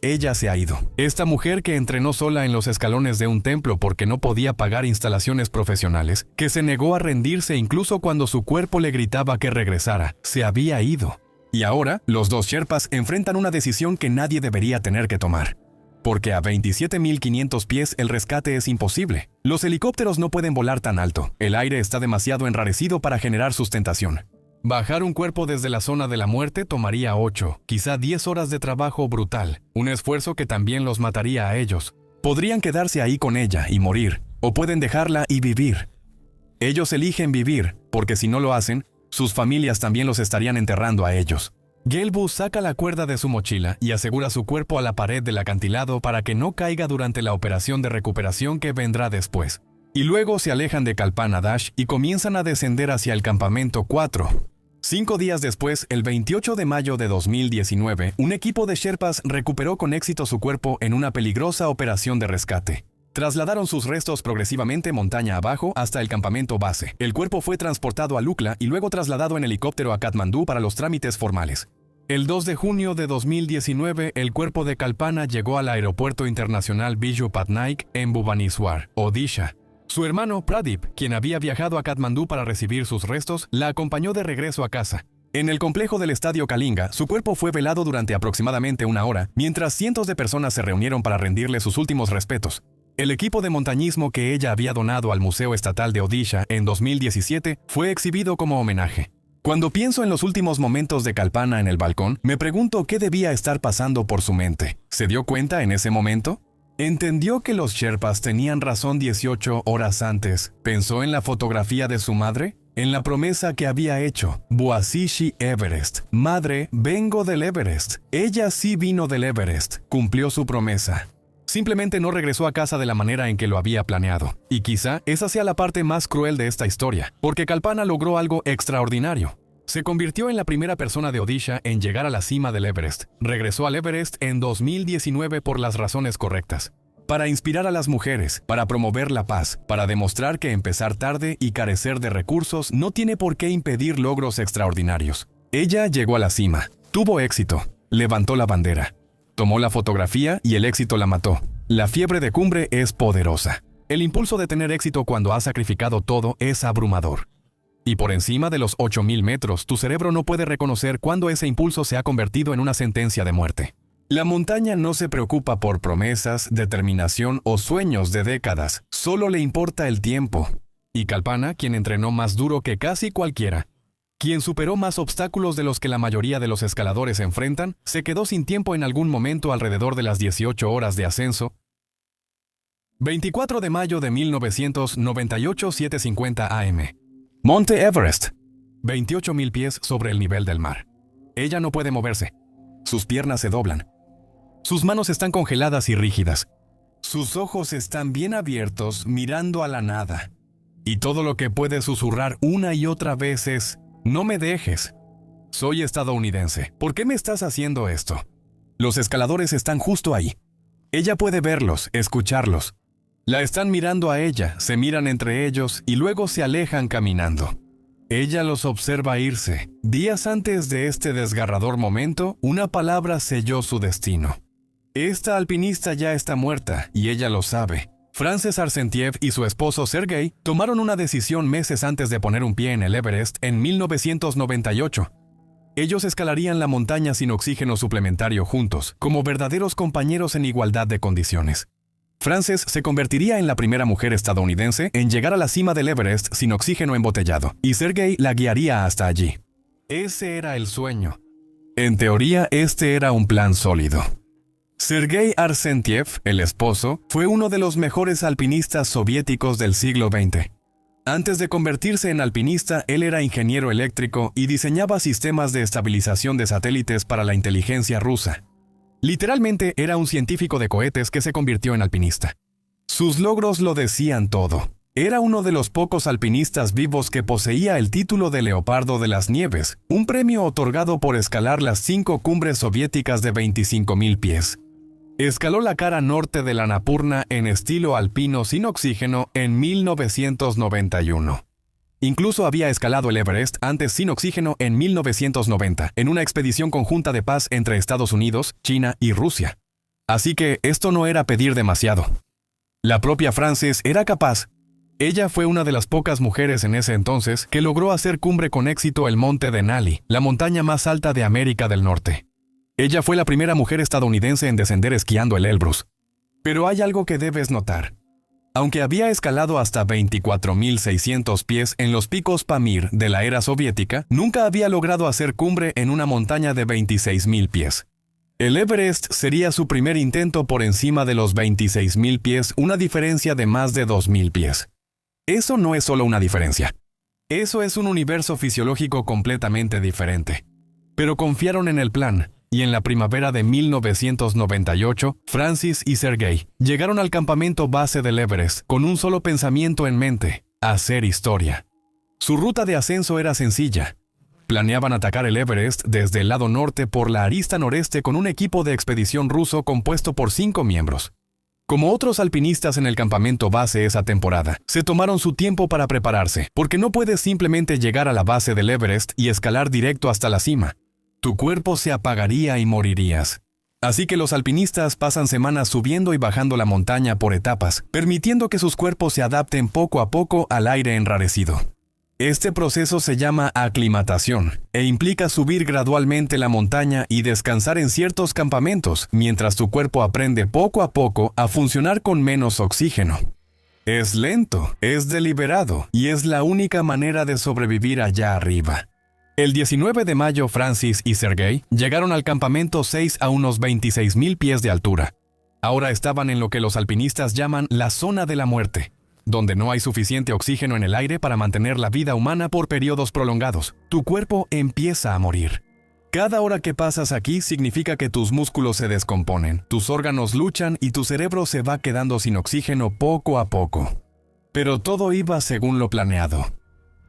Ella se ha ido. Esta mujer que entrenó sola en los escalones de un templo porque no podía pagar instalaciones profesionales, que se negó a rendirse incluso cuando su cuerpo le gritaba que regresara, se había ido. Y ahora, los dos Sherpas enfrentan una decisión que nadie debería tener que tomar. Porque a 27.500 pies el rescate es imposible. Los helicópteros no pueden volar tan alto. El aire está demasiado enrarecido para generar sustentación. Bajar un cuerpo desde la zona de la muerte tomaría 8, quizá 10 horas de trabajo brutal. Un esfuerzo que también los mataría a ellos. Podrían quedarse ahí con ella y morir, o pueden dejarla y vivir. Ellos eligen vivir, porque si no lo hacen, sus familias también los estarían enterrando a ellos. Gelbu saca la cuerda de su mochila y asegura su cuerpo a la pared del acantilado para que no caiga durante la operación de recuperación que vendrá después. Y luego se alejan de Kalpana Dash y comienzan a descender hacia el campamento 4. 5 días después, el 28 de mayo de 2019, un equipo de Sherpas recuperó con éxito su cuerpo en una peligrosa operación de rescate. Trasladaron sus restos progresivamente montaña abajo hasta el campamento base. El cuerpo fue transportado a Lukla y luego trasladado en helicóptero a Katmandú para los trámites formales. El 2 de junio de 2019, el cuerpo de Kalpana llegó al aeropuerto internacional Biju Patnaik en Bhubaneswar, Odisha. Su hermano Pradip, quien había viajado a Katmandú para recibir sus restos, la acompañó de regreso a casa. En el complejo del estadio Kalinga, su cuerpo fue velado durante aproximadamente 1 hora, mientras cientos de personas se reunieron para rendirle sus últimos respetos. El equipo de montañismo que ella había donado al Museo Estatal de Odisha en 2017 fue exhibido como homenaje. Cuando pienso en los últimos momentos de Kalpana en el balcón, me pregunto qué debía estar pasando por su mente. ¿Se dio cuenta en ese momento? ¿Entendió que los Sherpas tenían razón 18 horas antes? ¿Pensó en la fotografía de su madre? En la promesa que había hecho. Boasishi Everest. Madre, vengo del Everest. Ella sí vino del Everest. Cumplió su promesa. Simplemente no regresó a casa de la manera en que lo había planeado. Y quizá esa sea la parte más cruel de esta historia, porque Kalpana logró algo extraordinario. Se convirtió en la primera persona de Odisha en llegar a la cima del Everest. Regresó al Everest en 2019 por las razones correctas. Para inspirar a las mujeres, para promover la paz, para demostrar que empezar tarde y carecer de recursos no tiene por qué impedir logros extraordinarios. Ella llegó a la cima, tuvo éxito, levantó la bandera. Tomó la fotografía y el éxito la mató. La fiebre de cumbre es poderosa. El impulso de tener éxito cuando has sacrificado todo es abrumador. Y por encima de los 8.000 metros, tu cerebro no puede reconocer cuándo ese impulso se ha convertido en una sentencia de muerte. La montaña no se preocupa por promesas, determinación o sueños de décadas. Solo le importa el tiempo. Y Kalpana, quien entrenó más duro que casi cualquiera, quien superó más obstáculos de los que la mayoría de los escaladores enfrentan, se quedó sin tiempo en algún momento alrededor de las 18 horas de ascenso. 24 de mayo de 1998, 7:50 AM. Monte Everest. 28.000 pies sobre el nivel del mar. Ella no puede moverse. Sus piernas se doblan. Sus manos están congeladas y rígidas. Sus ojos están bien abiertos, mirando a la nada. Y todo lo que puede susurrar una y otra vez es: no me dejes. Soy estadounidense. ¿Por qué me estás haciendo esto? Los escaladores están justo ahí. Ella puede verlos, escucharlos. La están mirando a ella, se miran entre ellos y luego se alejan caminando. Ella los observa irse. Días antes de este desgarrador momento, una palabra selló su destino. Esta alpinista ya está muerta y ella lo sabe. Frances Arsentiev y su esposo Sergei tomaron una decisión meses antes de poner un pie en el Everest en 1998. Ellos escalarían la montaña sin oxígeno suplementario juntos, como verdaderos compañeros en igualdad de condiciones. Frances se convertiría en la primera mujer estadounidense en llegar a la cima del Everest sin oxígeno embotellado, y Sergei la guiaría hasta allí. Ese era el sueño. En teoría, este era un plan sólido. Sergei Arsentiev, el esposo, fue uno de los mejores alpinistas soviéticos del siglo XX. Antes de convertirse en alpinista, él era ingeniero eléctrico y diseñaba sistemas de estabilización de satélites para la inteligencia rusa. Literalmente era un científico de cohetes que se convirtió en alpinista. Sus logros lo decían todo. Era uno de los pocos alpinistas vivos que poseía el título de Leopardo de las Nieves, un premio otorgado por escalar las 5 cumbres soviéticas de 25.000 pies. Escaló la cara norte del Annapurna en estilo alpino sin oxígeno en 1991. Incluso había escalado el Everest antes sin oxígeno en 1990, en una expedición conjunta de paz entre Estados Unidos, China y Rusia. Así que esto no era pedir demasiado. La propia Frances era capaz. Ella fue una de las pocas mujeres en ese entonces que logró hacer cumbre con éxito el monte Denali, la montaña más alta de América del Norte. Ella fue la primera mujer estadounidense en descender esquiando el Elbrus. Pero hay algo que debes notar. Aunque había escalado hasta 24.600 pies en los picos Pamir de la era soviética, nunca había logrado hacer cumbre en una montaña de 26.000 pies. El Everest sería su primer intento por encima de los 26.000 pies, una diferencia de más de 2.000 pies. Eso no es solo una diferencia. Eso es un universo fisiológico completamente diferente. Pero confiaron en el plan, y en la primavera de 1998, Francis y Sergei llegaron al campamento base del Everest con un solo pensamiento en mente: hacer historia. Su ruta de ascenso era sencilla. Planeaban atacar el Everest desde el lado norte por la arista noreste con un equipo de expedición ruso compuesto por 5 miembros. Como otros alpinistas en el campamento base esa temporada, se tomaron su tiempo para prepararse, porque no puedes simplemente llegar a la base del Everest y escalar directo hasta la cima. Tu cuerpo se apagaría y morirías. Así que los alpinistas pasan semanas subiendo y bajando la montaña por etapas, permitiendo que sus cuerpos se adapten poco a poco al aire enrarecido. Este proceso se llama aclimatación e implica subir gradualmente la montaña y descansar en ciertos campamentos mientras tu cuerpo aprende poco a poco a funcionar con menos oxígeno. Es lento, es deliberado y es la única manera de sobrevivir allá arriba. El 19 de mayo, Francis y Sergei llegaron al campamento 6 a unos 26.000 pies de altura. Ahora estaban en lo que los alpinistas llaman la zona de la muerte, donde no hay suficiente oxígeno en el aire para mantener la vida humana por periodos prolongados. Tu cuerpo empieza a morir. Cada hora que pasas aquí significa que tus músculos se descomponen, tus órganos luchan y tu cerebro se va quedando sin oxígeno poco a poco. Pero todo iba según lo planeado.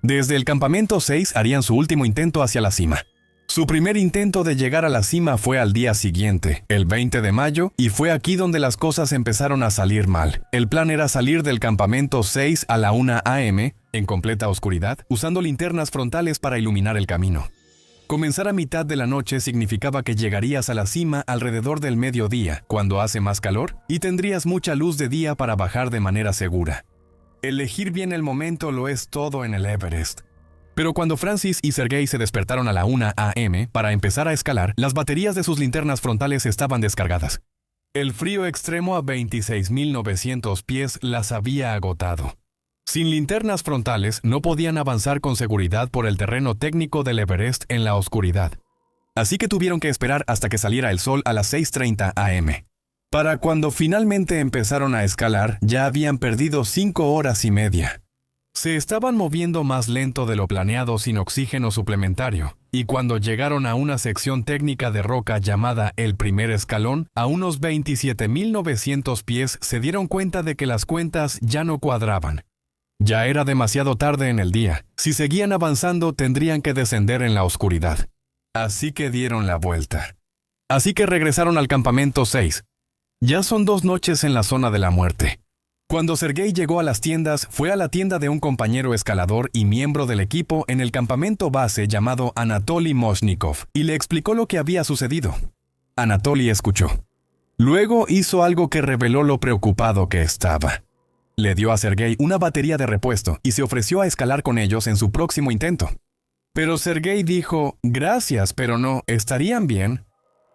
Desde el campamento 6 harían su último intento hacia la cima. Su primer intento de llegar a la cima fue al día siguiente, el 20 de mayo, y fue aquí donde las cosas empezaron a salir mal. El plan era salir del campamento 6 a la 1 a.m., en completa oscuridad, usando linternas frontales para iluminar el camino. Comenzar a mitad de la noche significaba que llegarías a la cima alrededor del mediodía, cuando hace más calor, y tendrías mucha luz de día para bajar de manera segura. Elegir bien el momento lo es todo en el Everest. Pero cuando Francis y Sergei se despertaron a la 1 a.m. para empezar a escalar, las baterías de sus linternas frontales estaban descargadas. El frío extremo a 26.900 pies las había agotado. Sin linternas frontales, no podían avanzar con seguridad por el terreno técnico del Everest en la oscuridad. Así que tuvieron que esperar hasta que saliera el sol a las 6:30 a.m. Para cuando finalmente empezaron a escalar, ya habían perdido 5 horas y media. Se estaban moviendo más lento de lo planeado sin oxígeno suplementario, y cuando llegaron a una sección técnica de roca llamada el primer escalón, a unos 27.900 pies se dieron cuenta de que las cuentas ya no cuadraban. Ya era demasiado tarde en el día. Si seguían avanzando, tendrían que descender en la oscuridad. Así que dieron la vuelta. Así que regresaron al campamento 6. Ya son 2 noches en la zona de la muerte. Cuando Sergei llegó a las tiendas, fue a la tienda de un compañero escalador y miembro del equipo en el campamento base llamado Anatoly Moshnikov y le explicó lo que había sucedido. Anatoly escuchó. Luego hizo algo que reveló lo preocupado que estaba. Le dio a Sergei una batería de repuesto y se ofreció a escalar con ellos en su próximo intento. Pero Sergei dijo, gracias, pero no, estarían bien.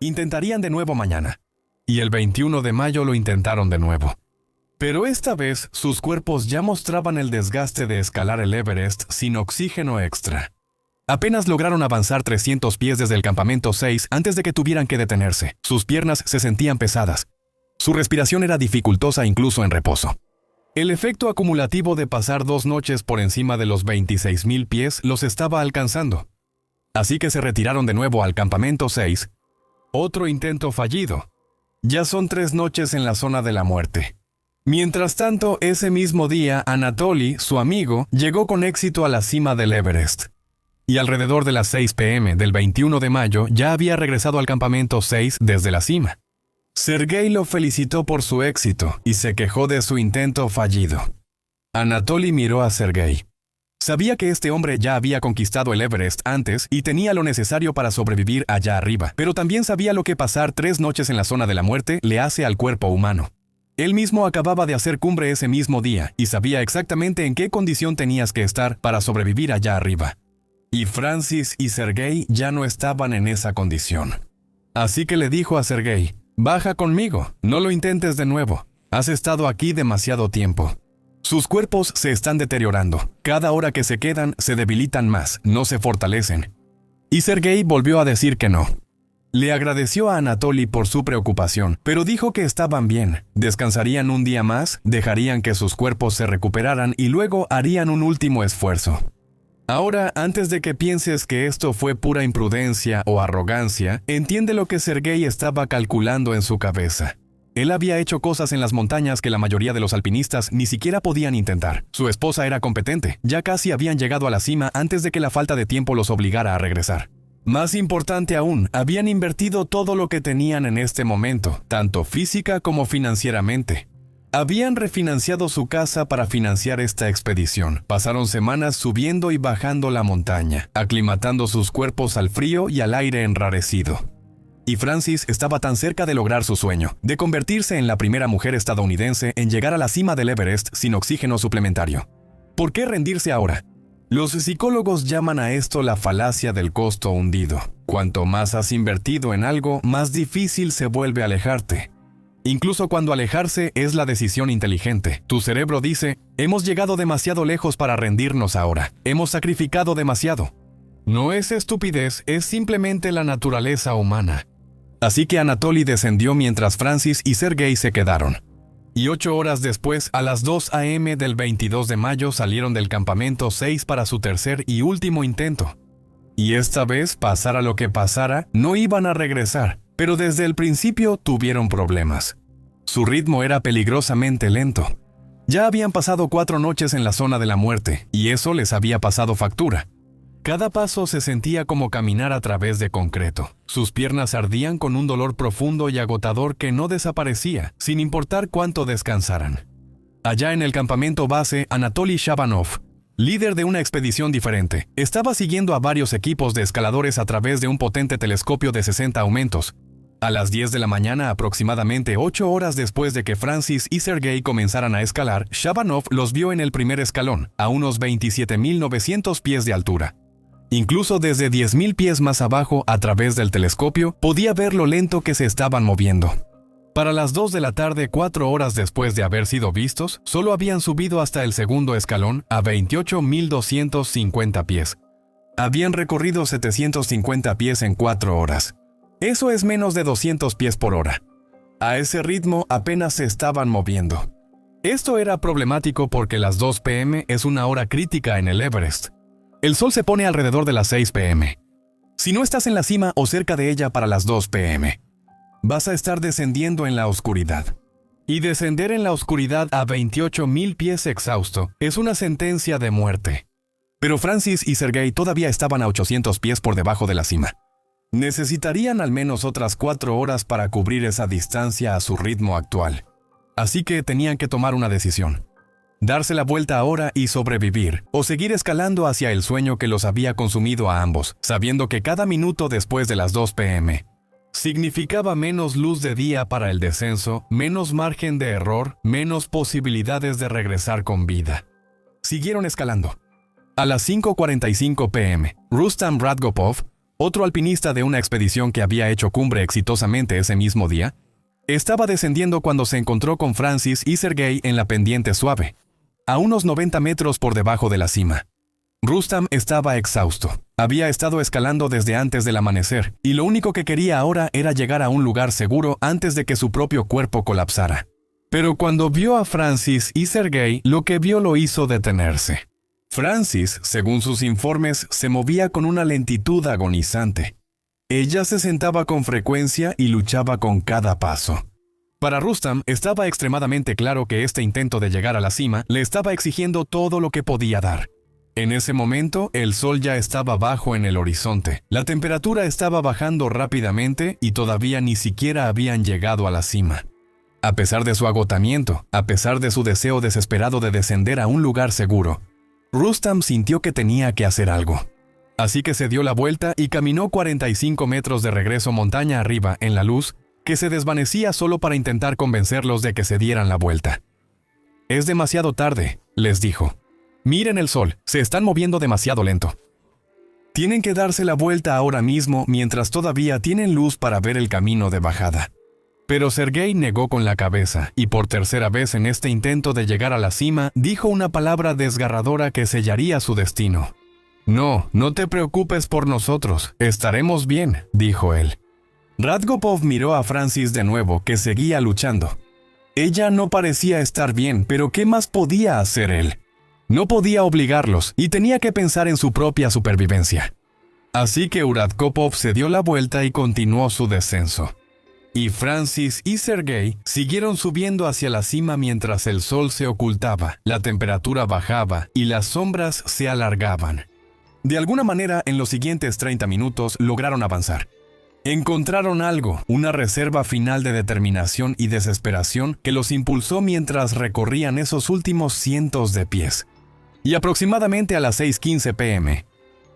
Intentarían de nuevo mañana. Y el 21 de mayo lo intentaron de nuevo. Pero esta vez sus cuerpos ya mostraban el desgaste de escalar el Everest sin oxígeno extra. Apenas lograron avanzar 300 pies desde el campamento 6 antes de que tuvieran que detenerse. Sus piernas se sentían pesadas. Su respiración era dificultosa incluso en reposo. El efecto acumulativo de pasar 2 noches por encima de los 26.000 pies los estaba alcanzando. Así que se retiraron de nuevo al campamento 6. Otro intento fallido. Ya son 3 noches en la zona de la muerte. Mientras tanto, ese mismo día, Anatoly, su amigo, llegó con éxito a la cima del Everest. Y alrededor de las 6 p.m. del 21 de mayo ya había regresado al campamento 6 desde la cima. Sergei lo felicitó por su éxito y se quejó de su intento fallido. Anatoly miró a Sergei. Sabía que este hombre ya había conquistado el Everest antes y tenía lo necesario para sobrevivir allá arriba, pero también sabía lo que pasar 3 noches en la zona de la muerte le hace al cuerpo humano. Él mismo acababa de hacer cumbre ese mismo día y sabía exactamente en qué condición tenías que estar para sobrevivir allá arriba. Y Francis y Sergei ya no estaban en esa condición. Así que le dijo a Sergei, baja conmigo, no lo intentes de nuevo. Has estado aquí demasiado tiempo. Sus cuerpos se están deteriorando. Cada hora que se quedan se debilitan más, no se fortalecen. Y Sergei volvió a decir que no. Le agradeció a Anatoly por su preocupación, pero dijo que estaban bien, descansarían un día más, dejarían que sus cuerpos se recuperaran y luego harían un último esfuerzo. Ahora, antes de que pienses que esto fue pura imprudencia o arrogancia, entiende lo que Sergei estaba calculando en su cabeza. Él había hecho cosas en las montañas que la mayoría de los alpinistas ni siquiera podían intentar. Su esposa era competente, ya casi habían llegado a la cima antes de que la falta de tiempo los obligara a regresar. Más importante aún, habían invertido todo lo que tenían en este momento, tanto física como financieramente. Habían refinanciado su casa para financiar esta expedición. Pasaron semanas subiendo y bajando la montaña, aclimatando sus cuerpos al frío y al aire enrarecido. Y Francis estaba tan cerca de lograr su sueño, de convertirse en la primera mujer estadounidense en llegar a la cima del Everest sin oxígeno suplementario. ¿Por qué rendirse ahora? Los psicólogos llaman a esto la falacia del costo hundido. Cuanto más has invertido en algo, más difícil se vuelve alejarte. Incluso cuando alejarse es la decisión inteligente. Tu cerebro dice, hemos llegado demasiado lejos para rendirnos ahora. Hemos sacrificado demasiado. No es estupidez, es simplemente la naturaleza humana. Así que Anatoly descendió mientras Francis y Sergei se quedaron. Y 8 horas después, a las 2 a.m. del 22 de mayo, salieron del campamento 6 para su tercer y último intento. Y esta vez, pasara lo que pasara, no iban a regresar, pero desde el principio tuvieron problemas. Su ritmo era peligrosamente lento. Ya habían pasado 4 noches en la zona de la muerte, y eso les había pasado factura. Cada paso se sentía como caminar a través de concreto. Sus piernas ardían con un dolor profundo y agotador que no desaparecía, sin importar cuánto descansaran. Allá en el campamento base, Anatoly Shabanov, líder de una expedición diferente, estaba siguiendo a varios equipos de escaladores a través de un potente telescopio de 60 aumentos. A las 10 de la mañana, aproximadamente 8 horas después de que Francis y Sergei comenzaran a escalar, Shabanov los vio en el primer escalón, a unos 27.900 pies de altura. Incluso desde 10.000 pies más abajo, a través del telescopio, podía ver lo lento que se estaban moviendo. Para las 2 de la tarde, 4 horas después de haber sido vistos, solo habían subido hasta el segundo escalón, a 28.250 pies. Habían recorrido 750 pies en 4 horas. Eso es menos de 200 pies por hora. A ese ritmo apenas se estaban moviendo. Esto era problemático porque las 2 p.m. es una hora crítica en el Everest. El sol se pone alrededor de las 6 p.m. Si no estás en la cima o cerca de ella para las 2 p.m., vas a estar descendiendo en la oscuridad. Y descender en la oscuridad a 28.000 pies exhausto es una sentencia de muerte. Pero Francis y Sergei todavía estaban a 800 pies por debajo de la cima. Necesitarían al menos otras 4 horas para cubrir esa distancia a su ritmo actual. Así que tenían que tomar una decisión. Darse la vuelta ahora y sobrevivir, o seguir escalando hacia el sueño que los había consumido a ambos, sabiendo que cada minuto después de las 2 p.m. significaba menos luz de día para el descenso, menos margen de error, menos posibilidades de regresar con vida. Siguieron escalando. A las 5:45 p.m., Rustam Radgopov, otro alpinista de una expedición que había hecho cumbre exitosamente ese mismo día, estaba descendiendo cuando se encontró con Francis y Sergei en la pendiente suave, a unos 90 metros por debajo de la cima. Rustam estaba exhausto. Había estado escalando desde antes del amanecer, y lo único que quería ahora era llegar a un lugar seguro antes de que su propio cuerpo colapsara. Pero cuando vio a Francis y Sergei, lo que vio lo hizo detenerse. Francis, según sus informes, se movía con una lentitud agonizante. Ella se sentaba con frecuencia y luchaba con cada paso. Para Rustam estaba extremadamente claro que este intento de llegar a la cima le estaba exigiendo todo lo que podía dar. En ese momento, el sol ya estaba bajo en el horizonte. La temperatura estaba bajando rápidamente y todavía ni siquiera habían llegado a la cima. A pesar de su agotamiento, a pesar de su deseo desesperado de descender a un lugar seguro, Rustam sintió que tenía que hacer algo. Así que se dio la vuelta y caminó 45 metros de regreso montaña arriba en la luz, que se desvanecía solo para intentar convencerlos de que se dieran la vuelta. «Es demasiado tarde», les dijo. «Miren el sol, se están moviendo demasiado lento. Tienen que darse la vuelta ahora mismo mientras todavía tienen luz para ver el camino de bajada». Pero Sergei negó con la cabeza, y por tercera vez en este intento de llegar a la cima, dijo una palabra desgarradora que sellaría su destino. «No, no te preocupes por nosotros, estaremos bien», dijo él. Radgopov miró a Francis de nuevo, que seguía luchando. Ella no parecía estar bien, pero ¿qué más podía hacer él? No podía obligarlos y tenía que pensar en su propia supervivencia. Así que Radgopov se dio la vuelta y continuó su descenso. Y Francis y Sergei siguieron subiendo hacia la cima mientras el sol se ocultaba, la temperatura bajaba y las sombras se alargaban. De alguna manera, en los siguientes 30 minutos lograron avanzar. Encontraron algo, una reserva final de determinación y desesperación que los impulsó mientras recorrían esos últimos cientos de pies. Y aproximadamente a las 6:15 p.m.,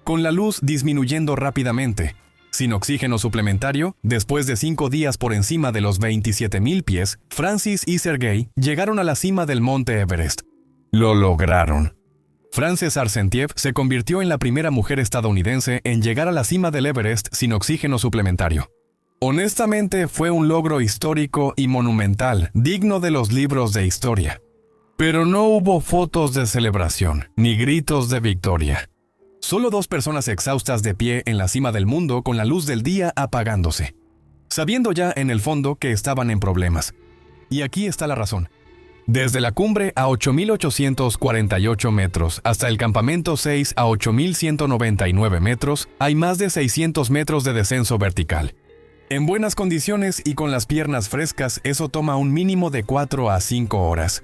con la luz disminuyendo rápidamente, sin oxígeno suplementario, después de 5 días por encima de los 27,000 pies, Francis y Sergei llegaron a la cima del monte Everest. Lo lograron. Frances Arsentiev se convirtió en la primera mujer estadounidense en llegar a la cima del Everest sin oxígeno suplementario. Honestamente, fue un logro histórico y monumental, digno de los libros de historia. Pero no hubo fotos de celebración, ni gritos de victoria. Solo 2 personas exhaustas de pie en la cima del mundo con la luz del día apagándose, sabiendo ya en el fondo que estaban en problemas. Y aquí está la razón. Desde la cumbre a 8,848 metros hasta el campamento 6 a 8,199 metros, hay más de 600 metros de descenso vertical. En buenas condiciones y con las piernas frescas, eso toma un mínimo de 4 a 5 horas.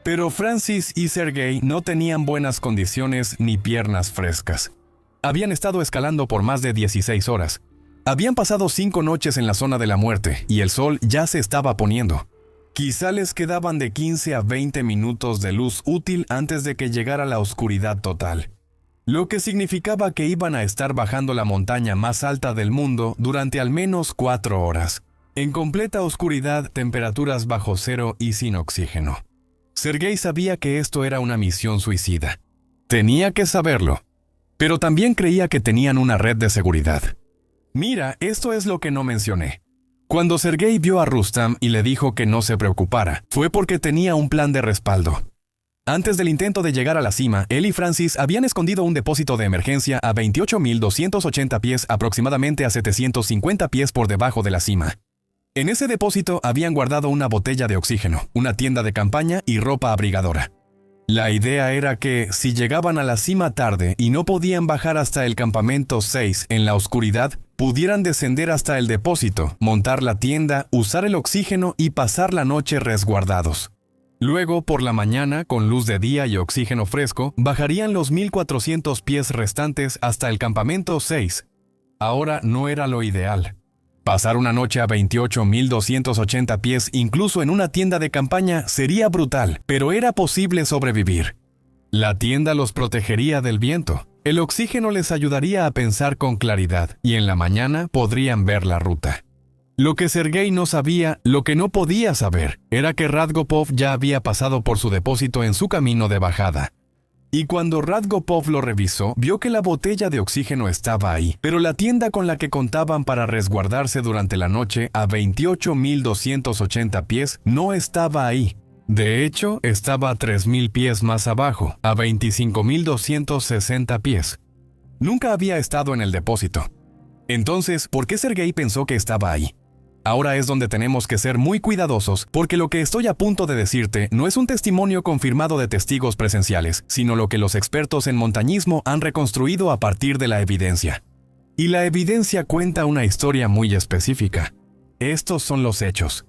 Pero Francis y Sergei no tenían buenas condiciones ni piernas frescas. Habían estado escalando por más de 16 horas. Habían pasado 5 noches en la zona de la muerte y el sol ya se estaba poniendo. Quizá les quedaban de 15 a 20 minutos de luz útil antes de que llegara la oscuridad total, lo que significaba que iban a estar bajando la montaña más alta del mundo durante al menos 4 horas, en completa oscuridad, temperaturas bajo cero y sin oxígeno. Sergei sabía que esto era una misión suicida. Tenía que saberlo, pero también creía que tenían una red de seguridad. Mira, esto es lo que no mencioné. Cuando Sergei vio a Rustam y le dijo que no se preocupara, fue porque tenía un plan de respaldo. Antes del intento de llegar a la cima, él y Francis habían escondido un depósito de emergencia a 28,280 pies, aproximadamente a 750 pies por debajo de la cima. En ese depósito habían guardado una botella de oxígeno, una tienda de campaña y ropa abrigadora. La idea era que, si llegaban a la cima tarde y no podían bajar hasta el campamento 6 en la oscuridad, pudieran descender hasta el depósito, montar la tienda, usar el oxígeno y pasar la noche resguardados. Luego, por la mañana, con luz de día y oxígeno fresco, bajarían los 1,400 pies restantes hasta el campamento 6. Ahora no era lo ideal. Pasar una noche a 28,280 pies, incluso en una tienda de campaña, sería brutal, pero era posible sobrevivir. La tienda los protegería del viento, el oxígeno les ayudaría a pensar con claridad, y en la mañana podrían ver la ruta. Lo que Sergei no sabía, lo que no podía saber, era que Radgopov ya había pasado por su depósito en su camino de bajada. Y cuando Radgopov lo revisó, vio que la botella de oxígeno estaba ahí, pero la tienda con la que contaban para resguardarse durante la noche a 28,280 pies no estaba ahí. De hecho, estaba a 3,000 pies más abajo, a 25,260 pies. Nunca había estado en el depósito. Entonces, ¿por qué Sergei pensó que estaba ahí? Ahora es donde tenemos que ser muy cuidadosos, porque lo que estoy a punto de decirte no es un testimonio confirmado de testigos presenciales, sino lo que los expertos en montañismo han reconstruido a partir de la evidencia. Y la evidencia cuenta una historia muy específica. Estos son los hechos.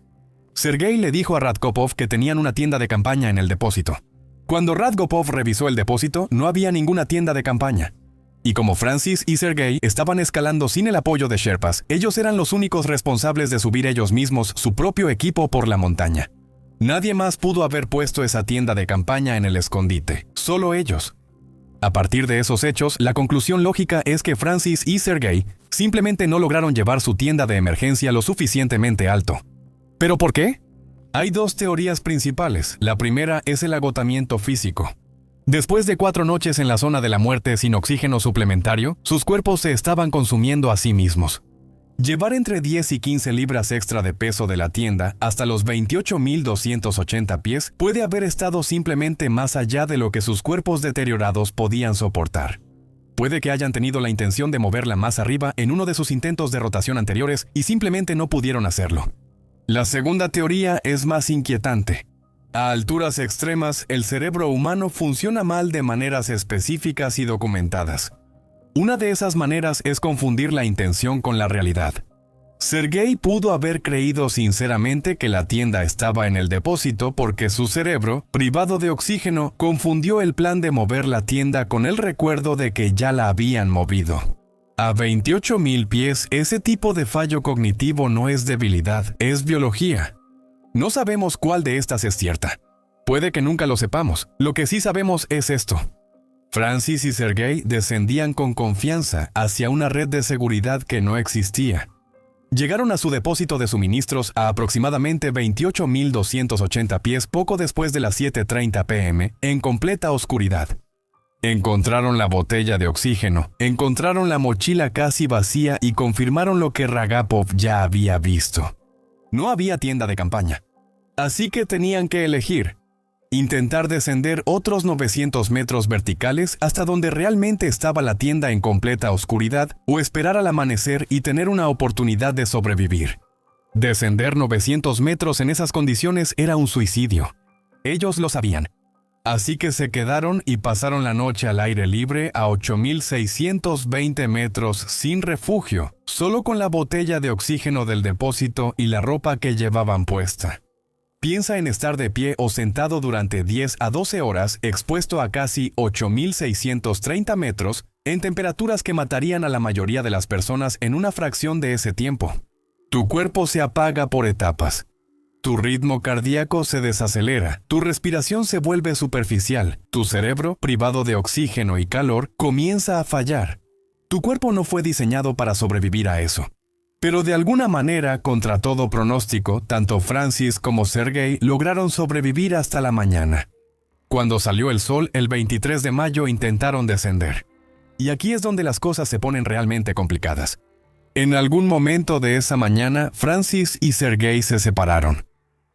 Sergei le dijo a Radgopov que tenían una tienda de campaña en el depósito. Cuando Radgopov revisó el depósito, no había ninguna tienda de campaña. Y como Francis y Sergei estaban escalando sin el apoyo de Sherpas, ellos eran los únicos responsables de subir ellos mismos su propio equipo por la montaña. Nadie más pudo haber puesto esa tienda de campaña en el escondite, solo ellos. A partir de esos hechos, la conclusión lógica es que Francis y Sergei simplemente no lograron llevar su tienda de emergencia lo suficientemente alto. ¿Pero por qué? Hay 2 teorías principales. La primera es el agotamiento físico. Después de 4 noches en la zona de la muerte sin oxígeno suplementario, sus cuerpos se estaban consumiendo a sí mismos. Llevar entre 10 y 15 libras extra de peso de la tienda hasta los 28,280 pies puede haber estado simplemente más allá de lo que sus cuerpos deteriorados podían soportar. Puede que hayan tenido la intención de moverla más arriba en uno de sus intentos de rotación anteriores y simplemente no pudieron hacerlo. La segunda teoría es más inquietante. A alturas extremas, el cerebro humano funciona mal de maneras específicas y documentadas. Una de esas maneras es confundir la intención con la realidad. Sergei pudo haber creído sinceramente que la tienda estaba en el depósito porque su cerebro, privado de oxígeno, confundió el plan de mover la tienda con el recuerdo de que ya la habían movido. A 28,000 pies, ese tipo de fallo cognitivo no es debilidad, es biología. No sabemos cuál de estas es cierta. Puede que nunca lo sepamos. Lo que sí sabemos es esto. Francis y Sergei descendían con confianza hacia una red de seguridad que no existía. Llegaron a su depósito de suministros a aproximadamente 28,280 pies poco después de las 7:30 p.m. en completa oscuridad. Encontraron la botella de oxígeno, encontraron la mochila casi vacía y confirmaron lo que Ragapov ya había visto. No había tienda de campaña. Así que tenían que elegir. Intentar descender otros 900 metros verticales hasta donde realmente estaba la tienda en completa oscuridad o esperar al amanecer y tener una oportunidad de sobrevivir. Descender 900 metros en esas condiciones era un suicidio. Ellos lo sabían. Así que se quedaron y pasaron la noche al aire libre a 8,620 metros sin refugio, solo con la botella de oxígeno del depósito y la ropa que llevaban puesta. Piensa en estar de pie o sentado durante 10 a 12 horas expuesto a casi 8,630 metros en temperaturas que matarían a la mayoría de las personas en una fracción de ese tiempo. Tu cuerpo se apaga por etapas. Tu ritmo cardíaco se desacelera, tu respiración se vuelve superficial, tu cerebro, privado de oxígeno y calor, comienza a fallar. Tu cuerpo no fue diseñado para sobrevivir a eso. Pero de alguna manera, contra todo pronóstico, tanto Francis como Sergei lograron sobrevivir hasta la mañana. Cuando salió el sol, el 23 de mayo intentaron descender. Y aquí es donde las cosas se ponen realmente complicadas. En algún momento de esa mañana, Francis y Sergei se separaron.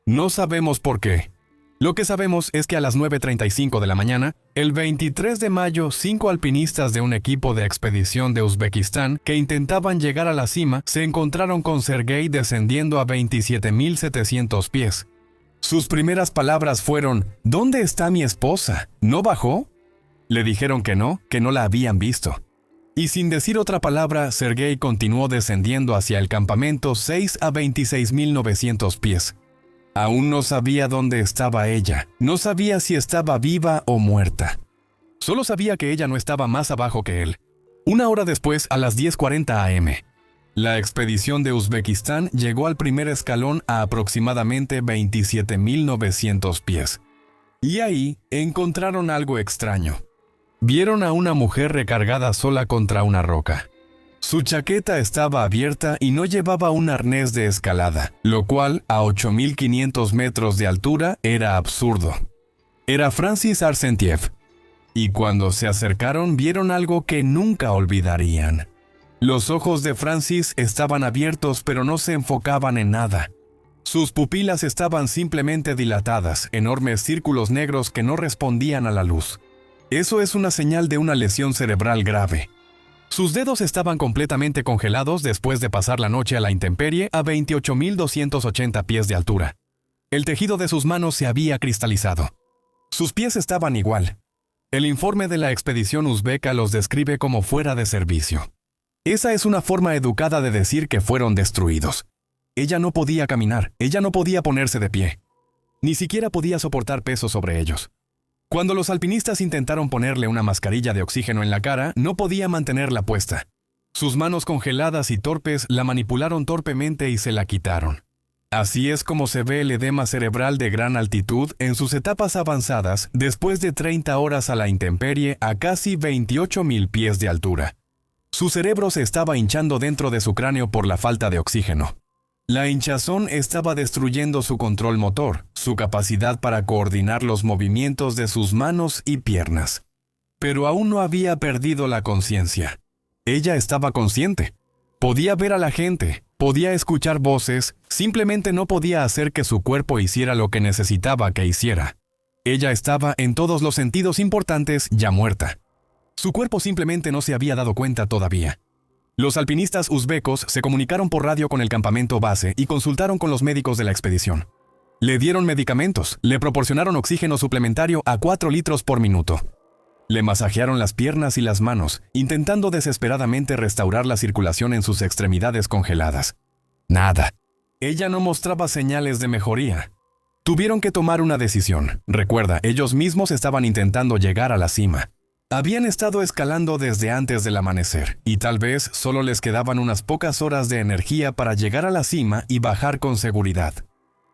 No sabemos por qué. Lo que sabemos es que a las 9:35 de la mañana, el 23 de mayo, 5 alpinistas de un equipo de expedición de Uzbekistán que intentaban llegar a la cima se encontraron con Sergei descendiendo a 27,700 pies. Sus primeras palabras fueron: ¿Dónde está mi esposa? ¿No bajó? Le dijeron que no la habían visto. Y sin decir otra palabra, Sergei continuó descendiendo hacia el campamento 6 a 26,900 pies. Aún no sabía dónde estaba ella, no sabía si estaba viva o muerta. Solo sabía que ella no estaba más abajo que él. Una hora después, a las 10:40 a.m., la expedición de Uzbekistán llegó al primer escalón a aproximadamente 27,900 pies. Y ahí encontraron algo extraño. Vieron a una mujer recargada sola contra una roca. Su chaqueta estaba abierta y no llevaba un arnés de escalada, lo cual, a 8,500 metros de altura, era absurdo. Era Francis Arsentiev. Y cuando se acercaron, vieron algo que nunca olvidarían. Los ojos de Francis estaban abiertos, pero no se enfocaban en nada. Sus pupilas estaban simplemente dilatadas, enormes círculos negros que no respondían a la luz. Eso es una señal de una lesión cerebral grave. Sus dedos estaban completamente congelados después de pasar la noche a la intemperie a 28,280 pies de altura. El tejido de sus manos se había cristalizado. Sus pies estaban igual. El informe de la expedición uzbeca los describe como fuera de servicio. Esa es una forma educada de decir que fueron destruidos. Ella no podía caminar, ella no podía ponerse de pie. Ni siquiera podía soportar peso sobre ellos. Cuando los alpinistas intentaron ponerle una mascarilla de oxígeno en la cara, no podía mantenerla puesta. Sus manos congeladas y torpes la manipularon torpemente y se la quitaron. Así es como se ve el edema cerebral de gran altitud en sus etapas avanzadas después de 30 horas a la intemperie a casi 28,000 pies de altura. Su cerebro se estaba hinchando dentro de su cráneo por la falta de oxígeno. La hinchazón estaba destruyendo su control motor, su capacidad para coordinar los movimientos de sus manos y piernas. Pero aún no había perdido la conciencia. Ella estaba consciente. Podía ver a la gente, podía escuchar voces, simplemente no podía hacer que su cuerpo hiciera lo que necesitaba que hiciera. Ella estaba, en todos los sentidos importantes, ya muerta. Su cuerpo simplemente no se había dado cuenta todavía. Los alpinistas uzbecos se comunicaron por radio con el campamento base y consultaron con los médicos de la expedición. Le dieron medicamentos, le proporcionaron oxígeno suplementario a 4 litros por minuto. Le masajearon las piernas y las manos, intentando desesperadamente restaurar la circulación en sus extremidades congeladas. Nada. Ella no mostraba señales de mejoría. Tuvieron que tomar una decisión. Recuerda, ellos mismos estaban intentando llegar a la cima. Habían estado escalando desde antes del amanecer, y tal vez solo les quedaban unas pocas horas de energía para llegar a la cima y bajar con seguridad.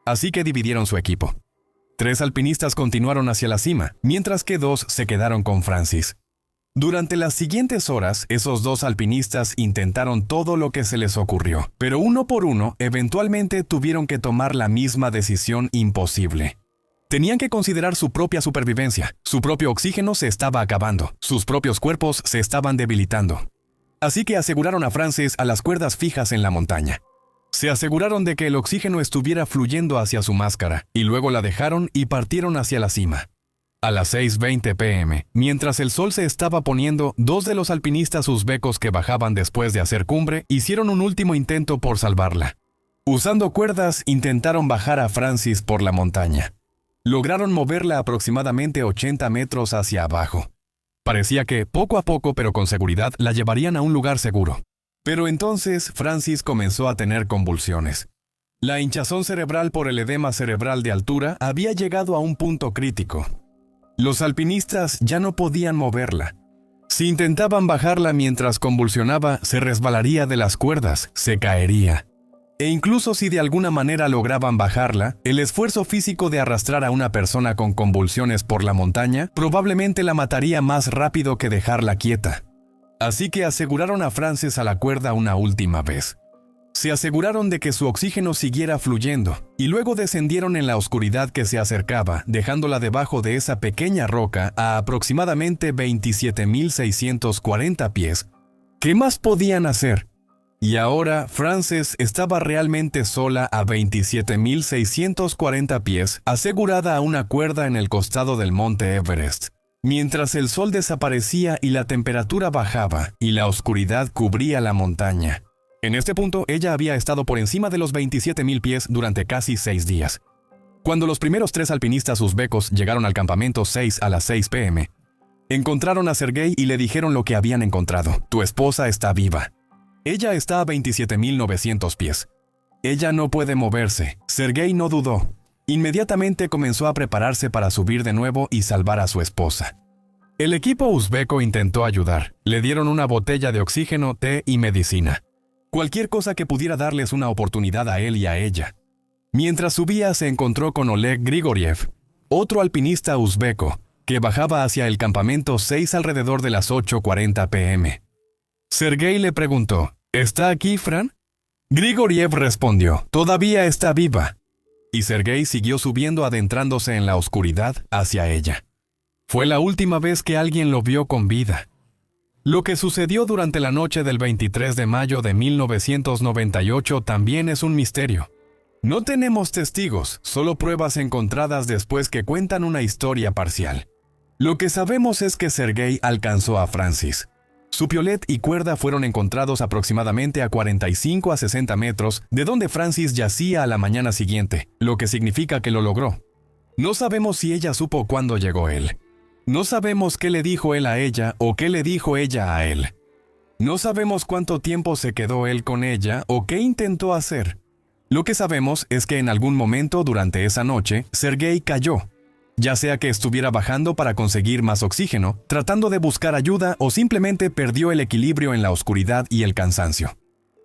Así que dividieron su equipo. 3 alpinistas continuaron hacia la cima, mientras que 2 se quedaron con Francis. Durante las siguientes horas, esos 2 alpinistas intentaron todo lo que se les ocurrió, pero uno por uno, eventualmente tuvieron que tomar la misma decisión imposible. Tenían que considerar su propia supervivencia. Su propio oxígeno se estaba acabando. Sus propios cuerpos se estaban debilitando. Así que aseguraron a Francis a las cuerdas fijas en la montaña. Se aseguraron de que el oxígeno estuviera fluyendo hacia su máscara, y luego la dejaron y partieron hacia la cima. A las 6:20 p.m., mientras el sol se estaba poniendo, 2 de los alpinistas uzbecos que bajaban después de hacer cumbre hicieron un último intento por salvarla. Usando cuerdas, intentaron bajar a Francis por la montaña. Lograron moverla aproximadamente 80 metros hacia abajo. Parecía que, poco a poco pero con seguridad, la llevarían a un lugar seguro. Pero entonces Francis comenzó a tener convulsiones. La hinchazón cerebral por el edema cerebral de altura había llegado a un punto crítico. Los alpinistas ya no podían moverla. Si intentaban bajarla mientras convulsionaba, se resbalaría de las cuerdas, se caería. E incluso si de alguna manera lograban bajarla, el esfuerzo físico de arrastrar a una persona con convulsiones por la montaña probablemente la mataría más rápido que dejarla quieta. Así que aseguraron a Francis a la cuerda una última vez. Se aseguraron de que su oxígeno siguiera fluyendo, y luego descendieron en la oscuridad que se acercaba, dejándola debajo de esa pequeña roca a aproximadamente 27.640 pies. ¿Qué más podían hacer? Y ahora Frances estaba realmente sola a 27.640 pies, asegurada a una cuerda en el costado del monte Everest. Mientras el sol desaparecía y la temperatura bajaba, y la oscuridad cubría la montaña. En este punto, ella había estado por encima de los 27.000 pies durante casi 6 días. Cuando los primeros 3 alpinistas uzbecos llegaron al campamento 6 a las 6 p.m., encontraron a Sergei y le dijeron lo que habían encontrado. Tu esposa está viva. Ella está a 27.900 pies. Ella no puede moverse. Sergei no dudó. Inmediatamente comenzó a prepararse para subir de nuevo y salvar a su esposa. El equipo uzbeco intentó ayudar. Le dieron una botella de oxígeno, té y medicina. Cualquier cosa que pudiera darles una oportunidad a él y a ella. Mientras subía se encontró con Oleg Grigoriev, otro alpinista uzbeco, que bajaba hacia el campamento 6 alrededor de las 8:40 p.m. Sergei le preguntó, ¿está aquí, Fran? Grigoriev respondió, todavía está viva. Y Sergei siguió subiendo adentrándose en la oscuridad hacia ella. Fue la última vez que alguien lo vio con vida. Lo que sucedió durante la noche del 23 de mayo de 1998 también es un misterio. No tenemos testigos, solo pruebas encontradas después que cuentan una historia parcial. Lo que sabemos es que Sergei alcanzó a Francis. Su piolet y cuerda fueron encontrados aproximadamente a 45 a 60 metros de donde Francis yacía a la mañana siguiente, lo que significa que lo logró. No sabemos si ella supo cuándo llegó él. No sabemos qué le dijo él a ella o qué le dijo ella a él. No sabemos cuánto tiempo se quedó él con ella o qué intentó hacer. Lo que sabemos es que en algún momento durante esa noche, Sergei cayó. Ya sea que estuviera bajando para conseguir más oxígeno, tratando de buscar ayuda o simplemente perdió el equilibrio en la oscuridad y el cansancio.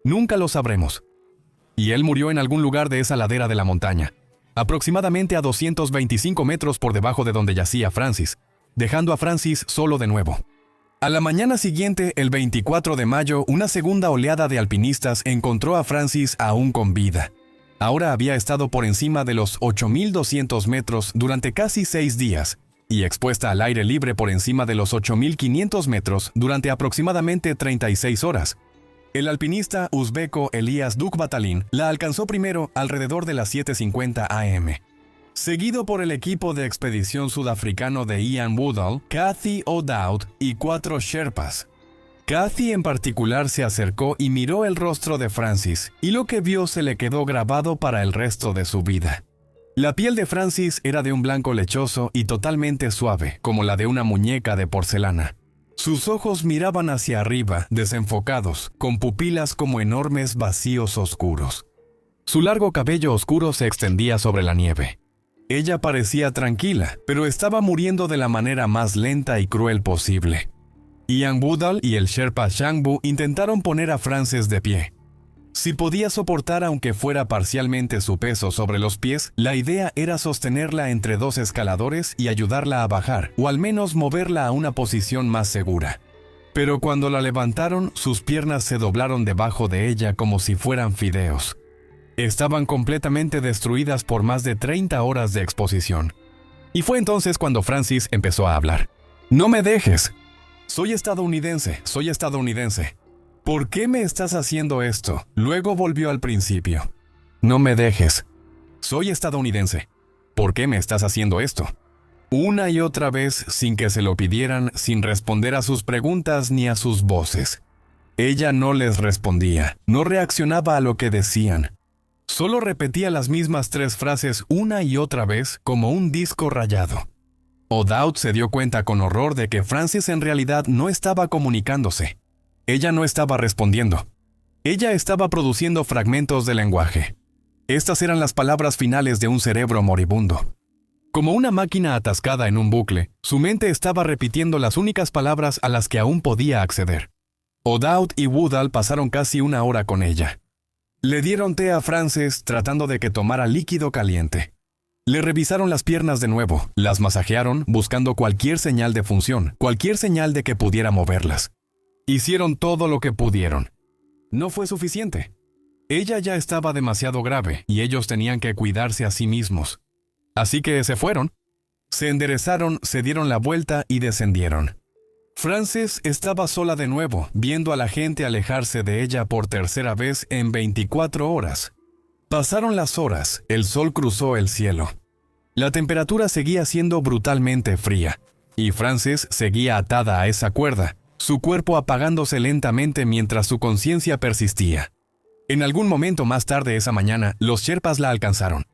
Nunca lo sabremos. Y él murió en algún lugar de esa ladera de la montaña, aproximadamente a 225 metros por debajo de donde yacía Francis, dejando a Francis solo de nuevo. A la mañana siguiente, el 24 de mayo, una segunda oleada de alpinistas encontró a Francis aún con vida. Ahora había estado por encima de los 8.200 metros durante casi 6 días y expuesta al aire libre por encima de los 8.500 metros durante aproximadamente 36 horas. El alpinista uzbeco Elias Dukbatalin la alcanzó primero alrededor de las 7:50 am. seguido por el equipo de expedición sudafricano de Ian Woodall, Cathy O'Dowd y 4 Sherpas. Cathy en particular se acercó y miró el rostro de Francis, y lo que vio se le quedó grabado para el resto de su vida. La piel de Francis era de un blanco lechoso y totalmente suave, como la de una muñeca de porcelana. Sus ojos miraban hacia arriba, desenfocados, con pupilas como enormes vacíos oscuros. Su largo cabello oscuro se extendía sobre la nieve. Ella parecía tranquila, pero estaba muriendo de la manera más lenta y cruel posible. Ian Woodall y el Sherpa Shangbu intentaron poner a Frances de pie. Si podía soportar aunque fuera parcialmente su peso sobre los pies, la idea era sostenerla entre 2 escaladores y ayudarla a bajar, o al menos moverla a una posición más segura. Pero cuando la levantaron, sus piernas se doblaron debajo de ella como si fueran fideos. Estaban completamente destruidas por más de 30 horas de exposición. Y fue entonces cuando Francis empezó a hablar. «No me dejes. Soy estadounidense. ¿Por qué me estás haciendo esto?» Luego volvió al principio. «No me dejes. Soy estadounidense. ¿Por qué me estás haciendo esto?» Una y otra vez, sin que se lo pidieran, sin responder a sus preguntas ni a sus voces. Ella no les respondía, no reaccionaba a lo que decían. Solo repetía las mismas 3 frases una y otra vez como un disco rayado. O'Dowd se dio cuenta con horror de que Francis en realidad no estaba comunicándose. Ella no estaba respondiendo. Ella estaba produciendo fragmentos de lenguaje. Estas eran las palabras finales de un cerebro moribundo. Como una máquina atascada en un bucle, su mente estaba repitiendo las únicas palabras a las que aún podía acceder. O'Dowd y Woodall pasaron casi 1 hora con ella. Le dieron té a Frances tratando de que tomara líquido caliente. Le revisaron las piernas de nuevo, las masajearon buscando cualquier señal de función, cualquier señal de que pudiera moverlas. Hicieron todo lo que pudieron. No fue suficiente. Ella ya estaba demasiado grave y ellos tenían que cuidarse a sí mismos. Así que se fueron. Se enderezaron, se dieron la vuelta y descendieron. Frances estaba sola de nuevo, viendo a la gente alejarse de ella por tercera vez en 24 horas. Pasaron las horas, el sol cruzó el cielo. La temperatura seguía siendo brutalmente fría, y Frances seguía atada a esa cuerda, su cuerpo apagándose lentamente mientras su conciencia persistía. En algún momento más tarde esa mañana, los Sherpas la alcanzaron.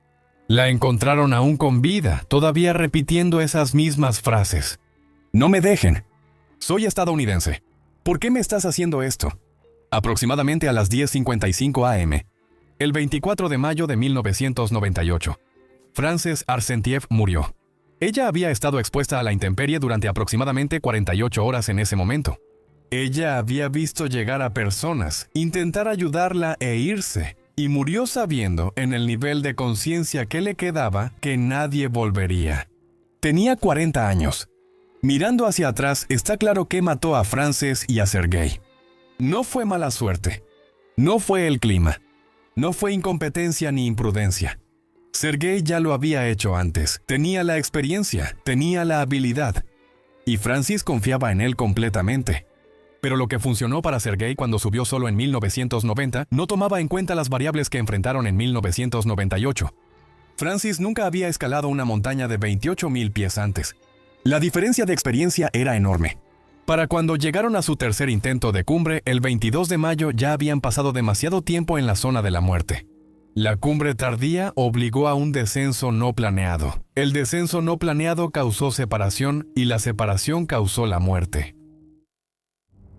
La encontraron aún con vida, todavía repitiendo esas mismas frases. «No me dejen. Soy estadounidense. ¿Por qué me estás haciendo esto?» Aproximadamente a las 10:55 am. El 24 de mayo de 1998, Frances Arsentiev murió. Ella había estado expuesta a la intemperie durante aproximadamente 48 horas en ese momento. Ella había visto llegar a personas, intentar ayudarla e irse, y murió sabiendo, en el nivel de conciencia que le quedaba, que nadie volvería. Tenía 40 años. Mirando hacia atrás, está claro que mató a Frances y a Sergei. No fue mala suerte. No fue el clima. No fue incompetencia ni imprudencia. Sergei ya lo había hecho antes. Tenía la experiencia, tenía la habilidad. Y Francis confiaba en él completamente. Pero lo que funcionó para Sergei cuando subió solo en 1990 no tomaba en cuenta las variables que enfrentaron en 1998. Francis nunca había escalado una montaña de 28,000 pies antes. La diferencia de experiencia era enorme. Para cuando llegaron a su tercer intento de cumbre, el 22 de mayo ya habían pasado demasiado tiempo en la zona de la muerte. La cumbre tardía obligó a un descenso no planeado. El descenso no planeado causó separación y la separación causó la muerte.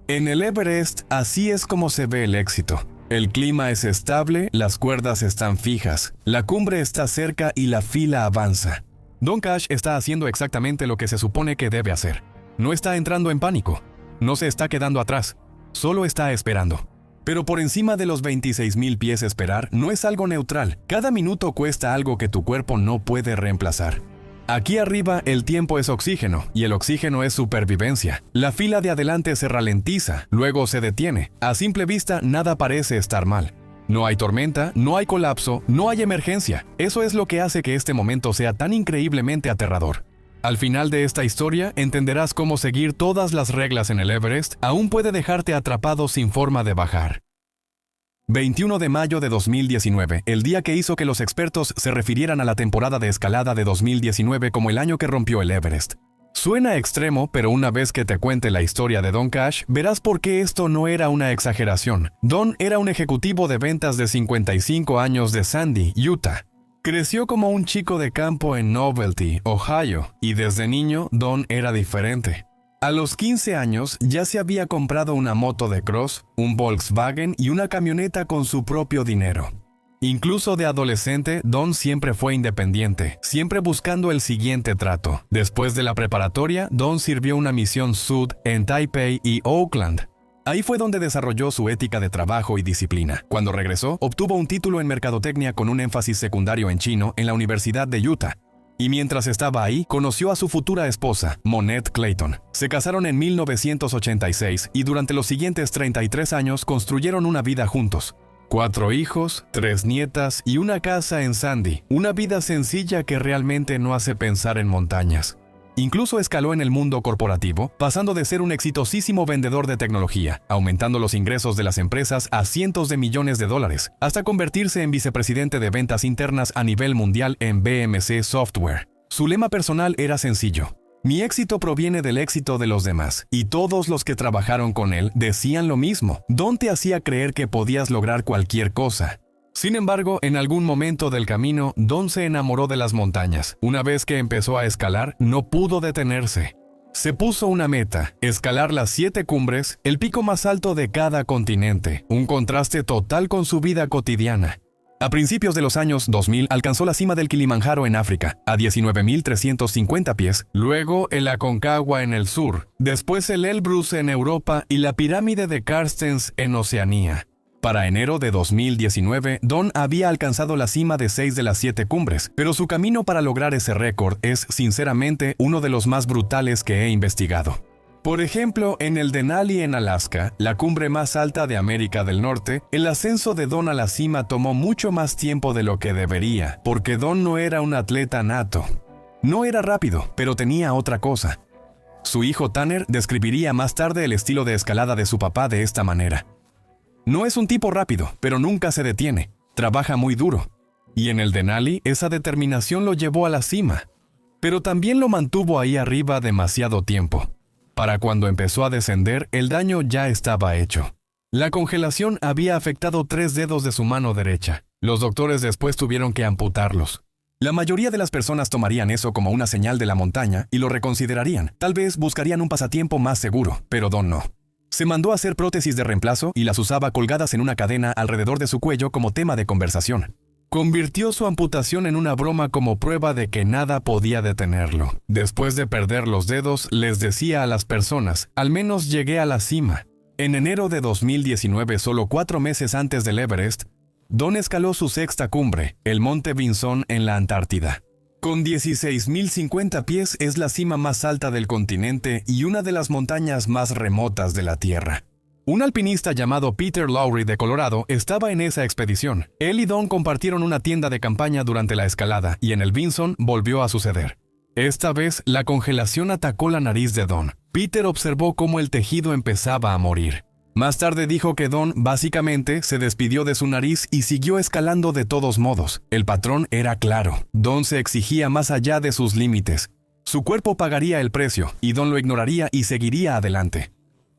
En el Everest, así es como se ve el éxito. El clima es estable, las cuerdas están fijas, la cumbre está cerca y la fila avanza. Don Cash está haciendo exactamente lo que se supone que debe hacer. No está entrando en pánico, no se está quedando atrás, solo está esperando. Pero por encima de los 26,000 pies esperar no es algo neutral. Cada minuto cuesta algo que tu cuerpo no puede reemplazar. Aquí arriba el tiempo es oxígeno y el oxígeno es supervivencia. La fila de adelante se ralentiza, luego se detiene. A simple vista nada parece estar mal. No hay tormenta, no hay colapso, no hay emergencia. Eso es lo que hace que este momento sea tan increíblemente aterrador. Al final de esta historia entenderás cómo seguir todas las reglas en el Everest aún puede dejarte atrapado sin forma de bajar. 21 de mayo de 2019, el día que hizo que los expertos se refirieran a la temporada de escalada de 2019 como el año que rompió el Everest. Suena extremo, pero una vez que te cuente la historia de Don Cash, verás por qué esto no era una exageración. Don era un ejecutivo de ventas de 55 años de Sandy, Utah. Creció como un chico de campo en Novelty, Ohio, y desde niño Don era diferente. A los 15 años ya se había comprado una moto de cross, un Volkswagen y una camioneta con su propio dinero. Incluso de adolescente, Don siempre fue independiente, siempre buscando el siguiente trato. Después de la preparatoria, Don sirvió una misión Sud en Taipei y Oakland. Ahí fue donde desarrolló su ética de trabajo y disciplina. Cuando regresó, obtuvo un título en mercadotecnia con un énfasis secundario en chino en la Universidad de Utah. Y mientras estaba ahí, conoció a su futura esposa, Monette Clayton. Se casaron en 1986 y durante los siguientes 33 años construyeron una vida juntos. 4 hijos, 3 nietas y una casa en Sandy. Una vida sencilla que realmente no hace pensar en montañas. Incluso escaló en el mundo corporativo, pasando de ser un exitosísimo vendedor de tecnología, aumentando los ingresos de las empresas a cientos de millones de dólares, hasta convertirse en vicepresidente de ventas internas a nivel mundial en BMC Software. Su lema personal era sencillo: mi éxito proviene del éxito de los demás, y todos los que trabajaron con él decían lo mismo. Don te hacía creer que podías lograr cualquier cosa. Sin embargo, en algún momento del camino, Don se enamoró de las montañas. Una vez que empezó a escalar, no pudo detenerse. Se puso una meta: escalar las 7 cumbres, el pico más alto de cada continente, un contraste total con su vida cotidiana. A principios de los años 2000 alcanzó la cima del Kilimanjaro en África, a 19.350 pies, luego el Aconcagua en el sur, después el Elbrus en Europa y la pirámide de Carstens en Oceanía. Para enero de 2019, Don había alcanzado la cima de 6 de las 7 cumbres, pero su camino para lograr ese récord es, sinceramente, uno de los más brutales que he investigado. Por ejemplo, en el Denali en Alaska, la cumbre más alta de América del Norte, el ascenso de Don a la cima tomó mucho más tiempo de lo que debería, porque Don no era un atleta nato. No era rápido, pero tenía otra cosa. Su hijo Tanner describiría más tarde el estilo de escalada de su papá de esta manera: no es un tipo rápido, pero nunca se detiene. Trabaja muy duro. Y en el Denali, esa determinación lo llevó a la cima. Pero también lo mantuvo ahí arriba demasiado tiempo. Para cuando empezó a descender, el daño ya estaba hecho. La congelación había afectado 3 dedos de su mano derecha. Los doctores después tuvieron que amputarlos. La mayoría de las personas tomarían eso como una señal de la montaña y lo reconsiderarían. Tal vez buscarían un pasatiempo más seguro, pero Don no. Se mandó a hacer prótesis de reemplazo y las usaba colgadas en una cadena alrededor de su cuello como tema de conversación. Convirtió su amputación en una broma como prueba de que nada podía detenerlo. Después de perder los dedos, les decía a las personas: al menos llegué a la cima. En enero de 2019, solo 4 meses antes del Everest, Don escaló su 6ª cumbre, el Monte Vinson en la Antártida. Con 16.050 pies es la cima más alta del continente y una de las montañas más remotas de la Tierra. Un alpinista llamado Peter Lowry de Colorado estaba en esa expedición. Él y Don compartieron una tienda de campaña durante la escalada y en el Vinson volvió a suceder. Esta vez la congelación atacó la nariz de Don. Peter observó cómo el tejido empezaba a morir. Más tarde dijo que Don básicamente se despidió de su nariz y siguió escalando de todos modos. El patrón era claro. Don se exigía más allá de sus límites. Su cuerpo pagaría el precio y Don lo ignoraría y seguiría adelante.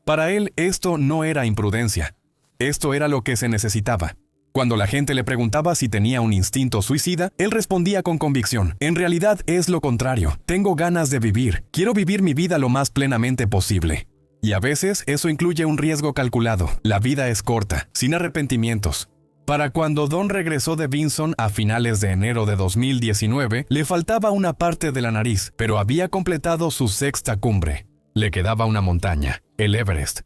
Para él esto no era imprudencia. Esto era lo que se necesitaba. Cuando la gente le preguntaba si tenía un instinto suicida, él respondía con convicción: en realidad es lo contrario. Tengo ganas de vivir. Quiero vivir mi vida lo más plenamente posible. Y a veces eso incluye un riesgo calculado. La vida es corta, sin arrepentimientos. Para cuando Don regresó de Vinson a finales de enero de 2019, le faltaba una parte de la nariz, pero había completado su 6ª cumbre. Le quedaba una montaña, el Everest.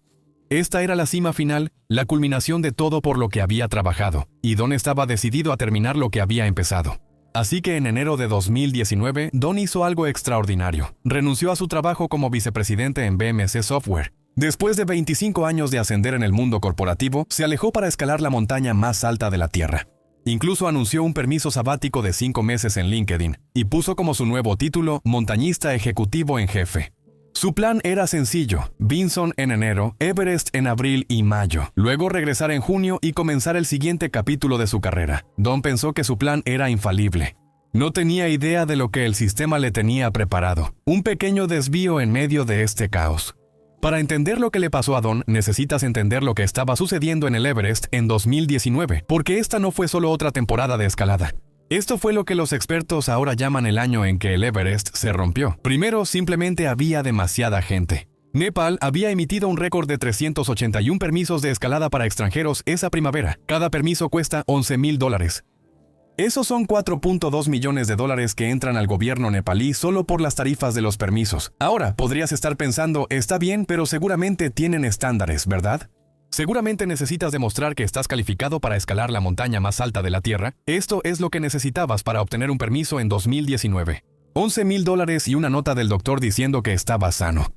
Esta era la cima final, la culminación de todo por lo que había trabajado, y Don estaba decidido a terminar lo que había empezado. Así que en enero de 2019, Don hizo algo extraordinario. Renunció a su trabajo como vicepresidente en BMC Software. Después de 25 años de ascender en el mundo corporativo, se alejó para escalar la montaña más alta de la Tierra. Incluso anunció un permiso sabático de 5 meses en LinkedIn y puso como su nuevo título: montañista ejecutivo en jefe. Su plan era sencillo: Vinson en enero, Everest en abril y mayo, luego regresar en junio y comenzar el siguiente capítulo de su carrera. Don pensó que su plan era infalible. No tenía idea de lo que el sistema le tenía preparado, un pequeño desvío en medio de este caos. Para entender lo que le pasó a Don, necesitas entender lo que estaba sucediendo en el Everest en 2019, porque esta no fue solo otra temporada de escalada. Esto fue lo que los expertos ahora llaman el año en que el Everest se rompió. Primero, simplemente había demasiada gente. Nepal había emitido un récord de 381 permisos de escalada para extranjeros esa primavera. Cada permiso cuesta $11,000. Esos son $4.2 millones que entran al gobierno nepalí solo por las tarifas de los permisos. Ahora, podrías estar pensando, está bien, pero seguramente tienen estándares, ¿verdad? Seguramente necesitas demostrar que estás calificado para escalar la montaña más alta de la Tierra. Esto es lo que necesitabas para obtener un permiso en 2019. $11,000 y una nota del doctor diciendo que estabas sano.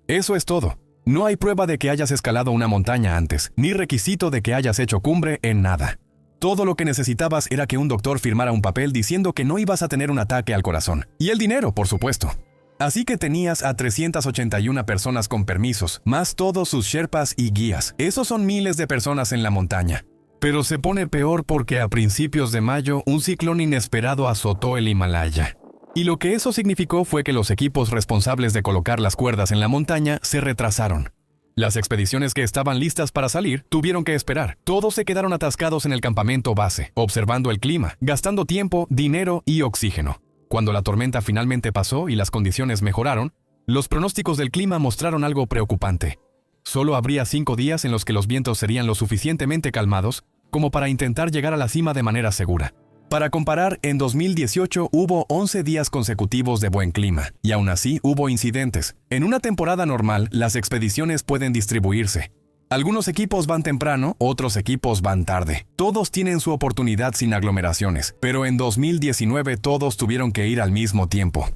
Eso es todo. No hay prueba de que hayas escalado una montaña antes, ni requisito de que hayas hecho cumbre en nada. Todo lo que necesitabas era que un doctor firmara un papel diciendo que no ibas a tener un ataque al corazón. Y el dinero, por supuesto. Así que tenías a 381 personas con permisos, más todos sus sherpas y guías. Esos son miles de personas en la montaña. Pero se pone peor porque a principios de mayo, un ciclón inesperado azotó el Himalaya. Y lo que eso significó fue que los equipos responsables de colocar las cuerdas en la montaña se retrasaron. Las expediciones que estaban listas para salir tuvieron que esperar. Todos se quedaron atascados en el campamento base, observando el clima, gastando tiempo, dinero y oxígeno. Cuando la tormenta finalmente pasó y las condiciones mejoraron, los pronósticos del clima mostraron algo preocupante. Solo habría 5 días en los que los vientos serían lo suficientemente calmados como para intentar llegar a la cima de manera segura. Para comparar, en 2018 hubo 11 días consecutivos de buen clima, y aún así hubo incidentes. En una temporada normal, las expediciones pueden distribuirse. Algunos equipos van temprano, otros equipos van tarde. Todos tienen su oportunidad sin aglomeraciones, pero en 2019 todos tuvieron que ir al mismo tiempo.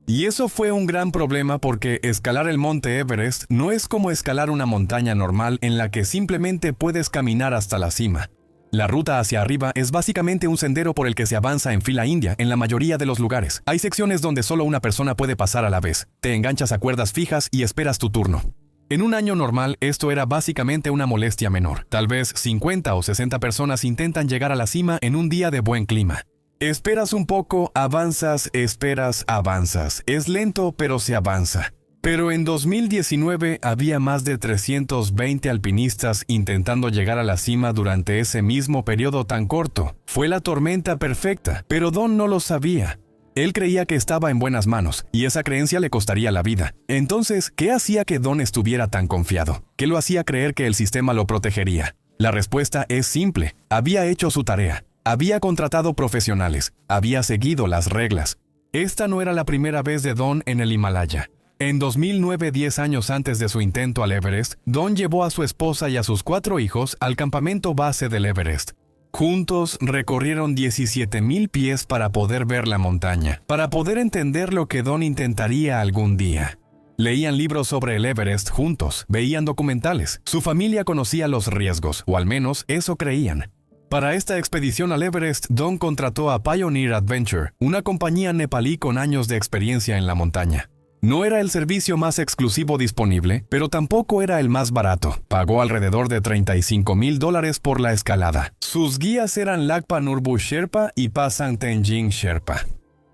Y eso fue un gran problema porque escalar el monte Everest no es como escalar una montaña normal en la que simplemente puedes caminar hasta la cima. La ruta hacia arriba es básicamente un sendero por el que se avanza en fila india en la mayoría de los lugares. Hay secciones donde solo una persona puede pasar a la vez. Te enganchas a cuerdas fijas y esperas tu turno. En un año normal, esto era básicamente una molestia menor. Tal vez 50 o 60 personas intentan llegar a la cima en un día de buen clima. Esperas un poco, avanzas, esperas, avanzas. Es lento, pero se avanza. Pero en 2019 había más de 320 alpinistas intentando llegar a la cima durante ese mismo periodo tan corto. Fue la tormenta perfecta, pero Don no lo sabía. Él creía que estaba en buenas manos, y esa creencia le costaría la vida. Entonces, ¿qué hacía que Don estuviera tan confiado? ¿Qué lo hacía creer que el sistema lo protegería? La respuesta es simple. Había hecho su tarea. Había contratado profesionales. Había seguido las reglas. Esta no era la primera vez de Don en el Himalaya. En 2009, 10 años antes de su intento al Everest, Don llevó a su esposa y a sus 4 hijos al campamento base del Everest. Juntos recorrieron 17,000 pies para poder ver la montaña, para poder entender lo que Don intentaría algún día. Leían libros sobre el Everest juntos, veían documentales. Su familia conocía los riesgos, o al menos eso creían. Para esta expedición al Everest, Don contrató a Pioneer Adventure, una compañía nepalí con años de experiencia en la montaña. No era el servicio más exclusivo disponible, pero tampoco era el más barato. Pagó alrededor de $35,000 por la escalada. Sus guías eran Lakpa Nurbu Sherpa y Pasang Tenzing Sherpa.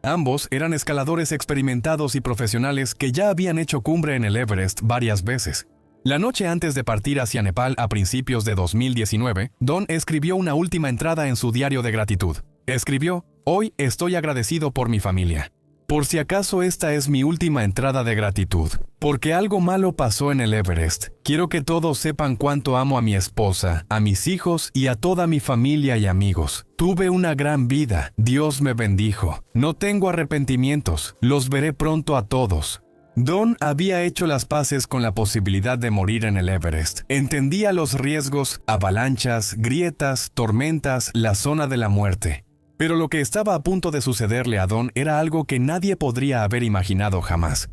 Ambos eran escaladores experimentados y profesionales que ya habían hecho cumbre en el Everest varias veces. La noche antes de partir hacia Nepal a principios de 2019, Don escribió una última entrada en su diario de gratitud. Escribió: «Hoy estoy agradecido por mi familia. Por si acaso esta es mi última entrada de gratitud, porque algo malo pasó en el Everest. Quiero que todos sepan cuánto amo a mi esposa, a mis hijos y a toda mi familia y amigos. Tuve una gran vida, Dios me bendijo. No tengo arrepentimientos, los veré pronto a todos». Don había hecho las paces con la posibilidad de morir en el Everest. Entendía los riesgos, avalanchas, grietas, tormentas, la zona de la muerte. Pero lo que estaba a punto de sucederle a Don era algo que nadie podría haber imaginado jamás.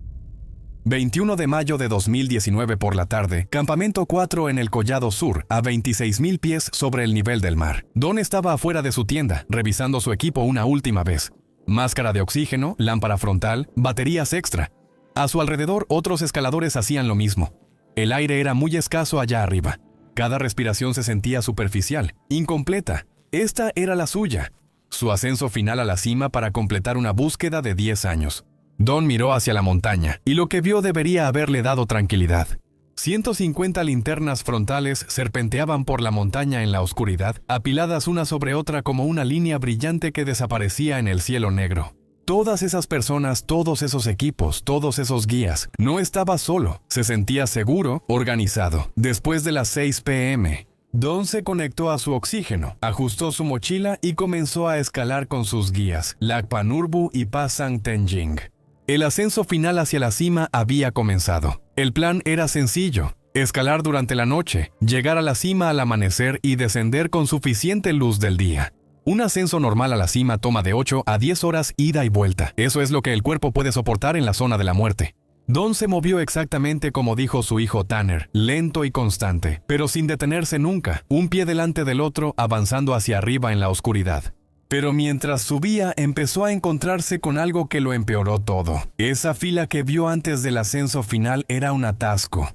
21 de mayo de 2019 por la tarde, Campamento 4 en el Collado Sur, a 26,000 pies sobre el nivel del mar. Don estaba afuera de su tienda, revisando su equipo una última vez. Máscara de oxígeno, lámpara frontal, baterías extra. A su alrededor, otros escaladores hacían lo mismo. El aire era muy escaso allá arriba. Cada respiración se sentía superficial, incompleta. Esta era la suya. Su ascenso final a la cima para completar una búsqueda de 10 años. Don miró hacia la montaña, y lo que vio debería haberle dado tranquilidad. 150 linternas frontales serpenteaban por la montaña en la oscuridad, apiladas una sobre otra como una línea brillante que desaparecía en el cielo negro. Todas esas personas, todos esos equipos, todos esos guías. No estaba solo, se sentía seguro, organizado. Después de las 6 p.m., Don se conectó a su oxígeno, ajustó su mochila y comenzó a escalar con sus guías, Lakpa Nurbu y Pasang Tenjing. El ascenso final hacia la cima había comenzado. El plan era sencillo: escalar durante la noche, llegar a la cima al amanecer y descender con suficiente luz del día. Un ascenso normal a la cima toma de 8 a 10 horas ida y vuelta. Eso es lo que el cuerpo puede soportar en la zona de la muerte. Don se movió exactamente como dijo su hijo Tanner, lento y constante, pero sin detenerse nunca, un pie delante del otro, avanzando hacia arriba en la oscuridad. Pero mientras subía, empezó a encontrarse con algo que lo empeoró todo. Esa fila que vio antes del ascenso final era un atasco.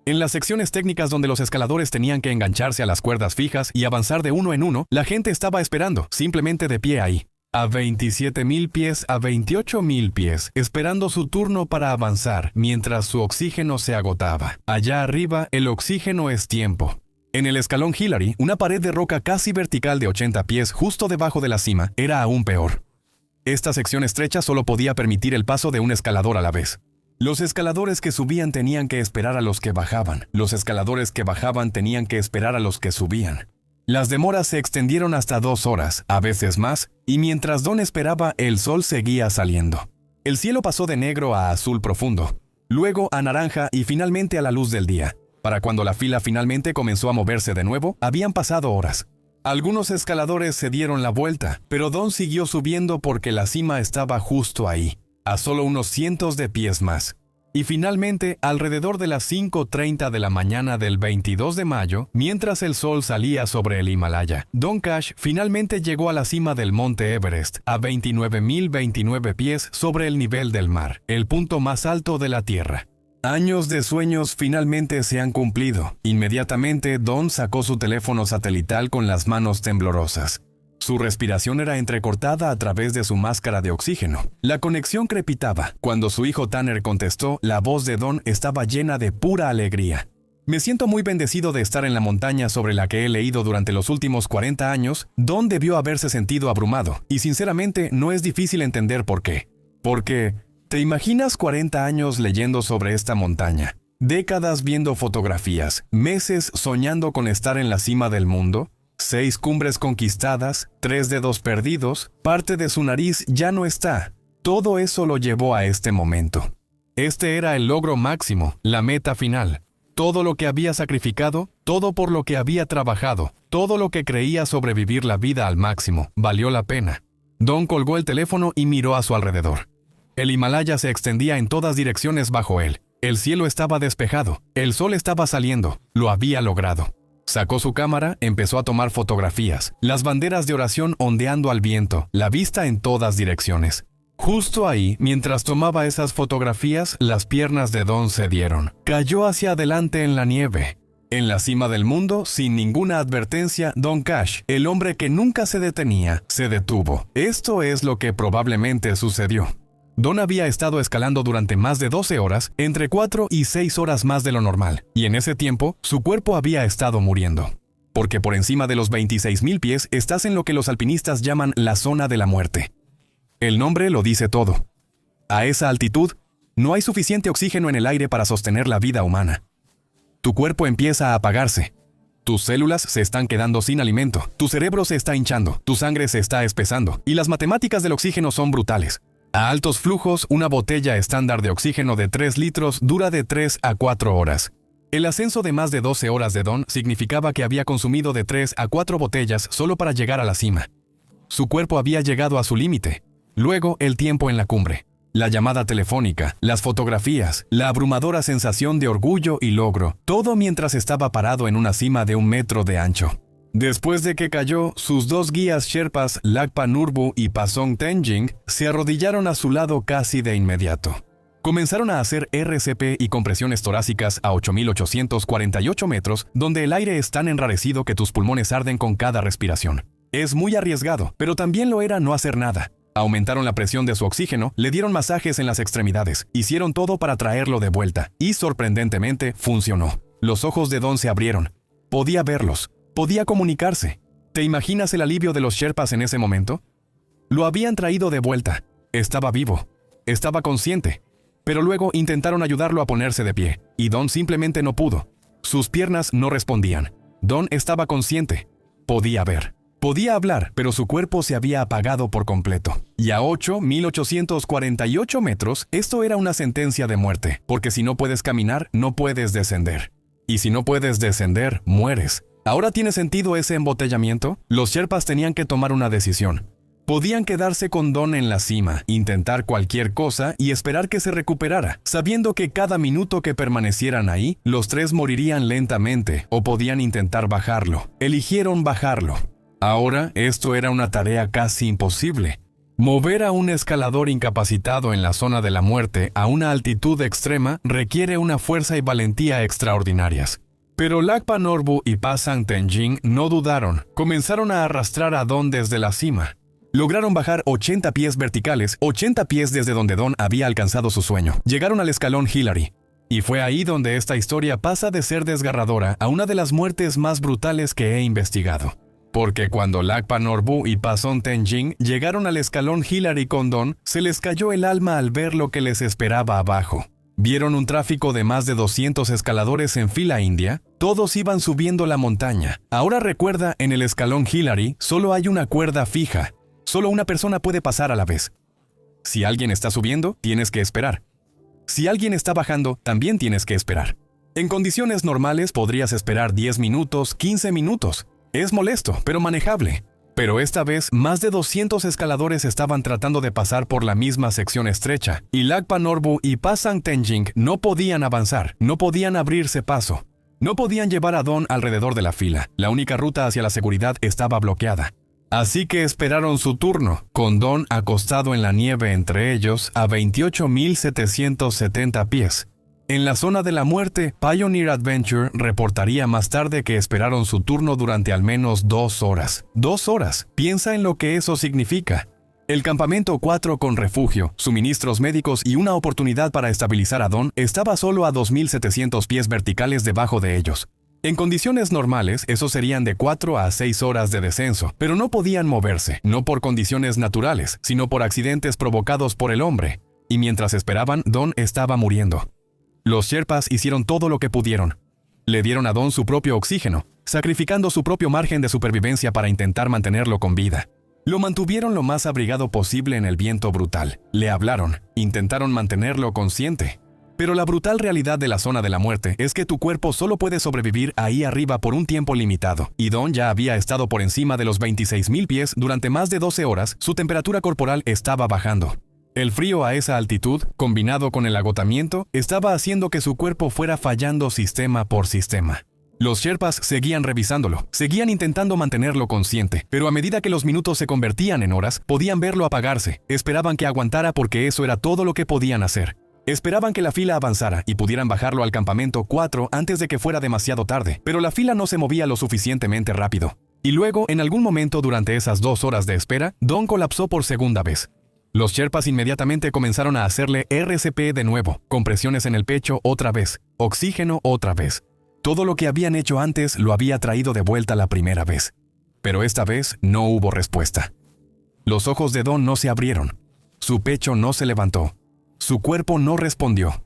En las secciones técnicas donde los escaladores tenían que engancharse a las cuerdas fijas y avanzar de uno en uno, la gente estaba esperando, simplemente de pie ahí. A 27,000 pies, a 28,000 pies, esperando su turno para avanzar, mientras su oxígeno se agotaba. Allá arriba, el oxígeno es tiempo. En el escalón Hillary, una pared de roca casi vertical de 80 pies justo debajo de la cima, era aún peor. Esta sección estrecha solo podía permitir el paso de un escalador a la vez. Los escaladores que subían tenían que esperar a los que bajaban. Los escaladores que bajaban tenían que esperar a los que subían. Las demoras se extendieron hasta 2 horas, a veces más, y mientras Don esperaba, el sol seguía saliendo. El cielo pasó de negro a azul profundo, luego a naranja y finalmente a la luz del día. Para cuando la fila finalmente comenzó a moverse de nuevo, habían pasado horas. Algunos escaladores se dieron la vuelta, pero Don siguió subiendo porque la cima estaba justo ahí, a solo unos cientos de pies más. Y finalmente, alrededor de las 5:30 de la mañana del 22 de mayo, mientras el sol salía sobre el Himalaya, Don Cash finalmente llegó a la cima del monte Everest, a 29,029 pies sobre el nivel del mar, el punto más alto de la Tierra. Años de sueños finalmente se han cumplido. Inmediatamente, Don sacó su teléfono satelital con las manos temblorosas. Su respiración era entrecortada a través de su máscara de oxígeno. La conexión crepitaba. Cuando su hijo Tanner contestó, la voz de Don estaba llena de pura alegría. Me siento muy bendecido de estar en la montaña sobre la que he leído durante los últimos 40 años. Don debió haberse sentido abrumado, y sinceramente no es difícil entender por qué. Porque, ¿te imaginas 40 años leyendo sobre esta montaña? Décadas viendo fotografías, meses soñando con estar en la cima del mundo, 6 cumbres conquistadas, 3 dedos perdidos, parte de su nariz ya no está. Todo eso lo llevó a este momento. Este era el logro máximo, la meta final. Todo lo que había sacrificado, todo por lo que había trabajado, todo lo que creía sobrevivir la vida al máximo, valió la pena. Don colgó el teléfono y miró a su alrededor. El Himalaya se extendía en todas direcciones bajo él. El cielo estaba despejado, el sol estaba saliendo, lo había logrado. Sacó su cámara, empezó a tomar fotografías, las banderas de oración ondeando al viento, la vista en todas direcciones. Justo ahí, mientras tomaba esas fotografías, las piernas de Don cedieron. Cayó hacia adelante en la nieve. En la cima del mundo, sin ninguna advertencia, Don Cash, el hombre que nunca se detenía, se detuvo. Esto es lo que probablemente sucedió. Don había estado escalando durante más de 12 horas, entre 4 y 6 horas más de lo normal, y en ese tiempo, su cuerpo había estado muriendo. Porque por encima de los 26,000 pies estás en lo que los alpinistas llaman la zona de la muerte. El nombre lo dice todo. A esa altitud, no hay suficiente oxígeno en el aire para sostener la vida humana. Tu cuerpo empieza a apagarse. Tus células se están quedando sin alimento, tu cerebro se está hinchando, tu sangre se está espesando, y las matemáticas del oxígeno son brutales. A altos flujos, una botella estándar de oxígeno de 3 litros dura de 3 a 4 horas. El ascenso de más de 12 horas de Don significaba que había consumido de 3 a 4 botellas solo para llegar a la cima. Su cuerpo había llegado a su límite. Luego, el tiempo en la cumbre. La llamada telefónica, las fotografías, la abrumadora sensación de orgullo y logro, todo mientras estaba parado en una cima de 1 metro de ancho. Después de que cayó, sus 2 guías sherpas, Lakpa Nurbu y Pasong Tenjing, se arrodillaron a su lado casi de inmediato. Comenzaron a hacer RCP y compresiones torácicas a 8.848 metros, donde el aire es tan enrarecido que tus pulmones arden con cada respiración. Es muy arriesgado, pero también lo era no hacer nada. Aumentaron la presión de su oxígeno, le dieron masajes en las extremidades, hicieron todo para traerlo de vuelta, y sorprendentemente funcionó. Los ojos de Don se abrieron. Podía verlos, podía comunicarse. ¿Te imaginas el alivio de los Sherpas en ese momento? Lo habían traído de vuelta. Estaba vivo. Estaba consciente. Pero luego intentaron ayudarlo a ponerse de pie, y Don simplemente no pudo. Sus piernas no respondían. Don estaba consciente. Podía ver. Podía hablar, pero su cuerpo se había apagado por completo. Y a 8.848 metros, esto era una sentencia de muerte, porque si no puedes caminar, no puedes descender. Y si no puedes descender, mueres. ¿Ahora tiene sentido ese embotellamiento? Los Sherpas tenían que tomar una decisión. Podían quedarse con Don en la cima, intentar cualquier cosa y esperar que se recuperara, sabiendo que cada minuto que permanecieran ahí, los tres morirían lentamente, o podían intentar bajarlo. Eligieron bajarlo. Ahora, esto era una tarea casi imposible. Mover a un escalador incapacitado en la zona de la muerte a una altitud extrema requiere una fuerza y valentía extraordinarias. Pero Lakpa Norbu y Pasang Tenzing no dudaron. Comenzaron a arrastrar a Don desde la cima. Lograron bajar 80 pies verticales, 80 pies desde donde Don había alcanzado su sueño. Llegaron al escalón Hillary. Y fue ahí donde esta historia pasa de ser desgarradora a una de las muertes más brutales que he investigado. Porque cuando Lakpa Norbu y Pasang Tenzing llegaron al escalón Hillary con Don, se les cayó el alma al ver lo que les esperaba abajo. Vieron un tráfico de más de 200 escaladores en fila india. Todos iban subiendo la montaña. Ahora recuerda, en el escalón Hillary solo hay una cuerda fija. Solo una persona puede pasar a la vez. Si alguien está subiendo, tienes que esperar. Si alguien está bajando, también tienes que esperar. En condiciones normales podrías esperar 10 minutos, 15 minutos. Es molesto, pero manejable. Pero esta vez, más de 200 escaladores estaban tratando de pasar por la misma sección estrecha, y Lakpa Norbu y Pasang Tenzing no podían avanzar, no podían abrirse paso. No podían llevar a Don alrededor de la fila. La única ruta hacia la seguridad estaba bloqueada. Así que esperaron su turno, con Don acostado en la nieve entre ellos a 28.770 pies. En la zona de la muerte, Pioneer Adventure reportaría más tarde que esperaron su turno durante al menos 2 horas. 2 horas. Piensa en lo que eso significa. El campamento 4 con refugio, suministros médicos y una oportunidad para estabilizar a Don estaba solo a 2.700 pies verticales debajo de ellos. En condiciones normales, eso serían de 4 a 6 horas de descenso, pero no podían moverse, no por condiciones naturales, sino por accidentes provocados por el hombre. Y mientras esperaban, Don estaba muriendo. Los Sherpas hicieron todo lo que pudieron. Le dieron a Don su propio oxígeno, sacrificando su propio margen de supervivencia para intentar mantenerlo con vida. Lo mantuvieron lo más abrigado posible en el viento brutal. Le hablaron, intentaron mantenerlo consciente. Pero la brutal realidad de la zona de la muerte es que tu cuerpo solo puede sobrevivir ahí arriba por un tiempo limitado. Y Don ya había estado por encima de los 26.000 pies durante más de 12 horas, su temperatura corporal estaba bajando. El frío a esa altitud, combinado con el agotamiento, estaba haciendo que su cuerpo fuera fallando sistema por sistema. Los Sherpas seguían revisándolo, seguían intentando mantenerlo consciente, pero a medida que los minutos se convertían en horas, podían verlo apagarse. Esperaban que aguantara porque eso era todo lo que podían hacer. Esperaban que la fila avanzara y pudieran bajarlo al campamento 4 antes de que fuera demasiado tarde, pero la fila no se movía lo suficientemente rápido. Y luego, en algún momento durante esas 2 horas de espera, Don colapsó por segunda vez. Los Sherpas inmediatamente comenzaron a hacerle RCP de nuevo, compresiones en el pecho otra vez, oxígeno otra vez. Todo lo que habían hecho antes lo había traído de vuelta la primera vez. Pero esta vez no hubo respuesta. Los ojos de Don no se abrieron. Su pecho no se levantó. Su cuerpo no respondió.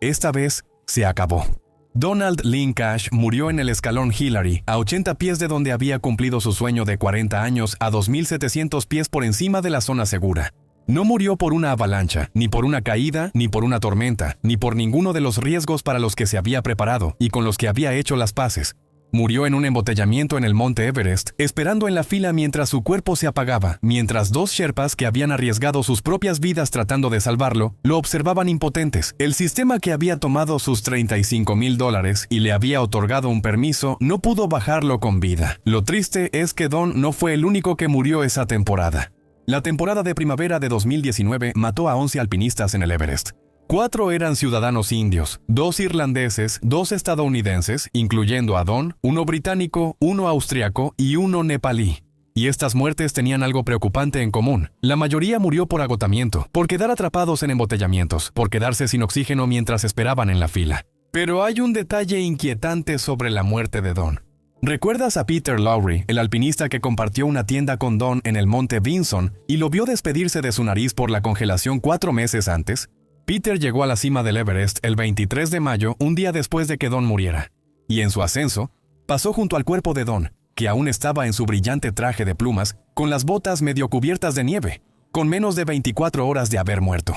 Esta vez se acabó. Donald Lynn Cash murió en el escalón Hillary, a 80 pies de donde había cumplido su sueño de 40 años a 2.700 pies por encima de la zona segura. No murió por una avalancha, ni por una caída, ni por una tormenta, ni por ninguno de los riesgos para los que se había preparado y con los que había hecho las paces. Murió en un embotellamiento en el monte Everest, esperando en la fila mientras su cuerpo se apagaba, mientras 2 Sherpas que habían arriesgado sus propias vidas tratando de salvarlo, lo observaban impotentes. El sistema que había tomado sus $35,000 y le había otorgado un permiso no pudo bajarlo con vida. Lo triste es que Don no fue el único que murió esa temporada. La temporada de primavera de 2019 mató a 11 alpinistas en el Everest. 4 eran ciudadanos indios, 2 irlandeses, 2 estadounidenses, incluyendo a Don, 1 británico, 1 austriaco y 1 nepalí. Y estas muertes tenían algo preocupante en común. La mayoría murió por agotamiento, por quedar atrapados en embotellamientos, por quedarse sin oxígeno mientras esperaban en la fila. Pero hay un detalle inquietante sobre la muerte de Don. ¿Recuerdas a Peter Lowry, el alpinista que compartió una tienda con Don en el monte Vinson y lo vio despedirse de su nariz por la congelación 4 meses antes? Peter llegó a la cima del Everest el 23 de mayo, un día después de que Don muriera. Y en su ascenso, pasó junto al cuerpo de Don, que aún estaba en su brillante traje de plumas, con las botas medio cubiertas de nieve, con menos de 24 horas de haber muerto.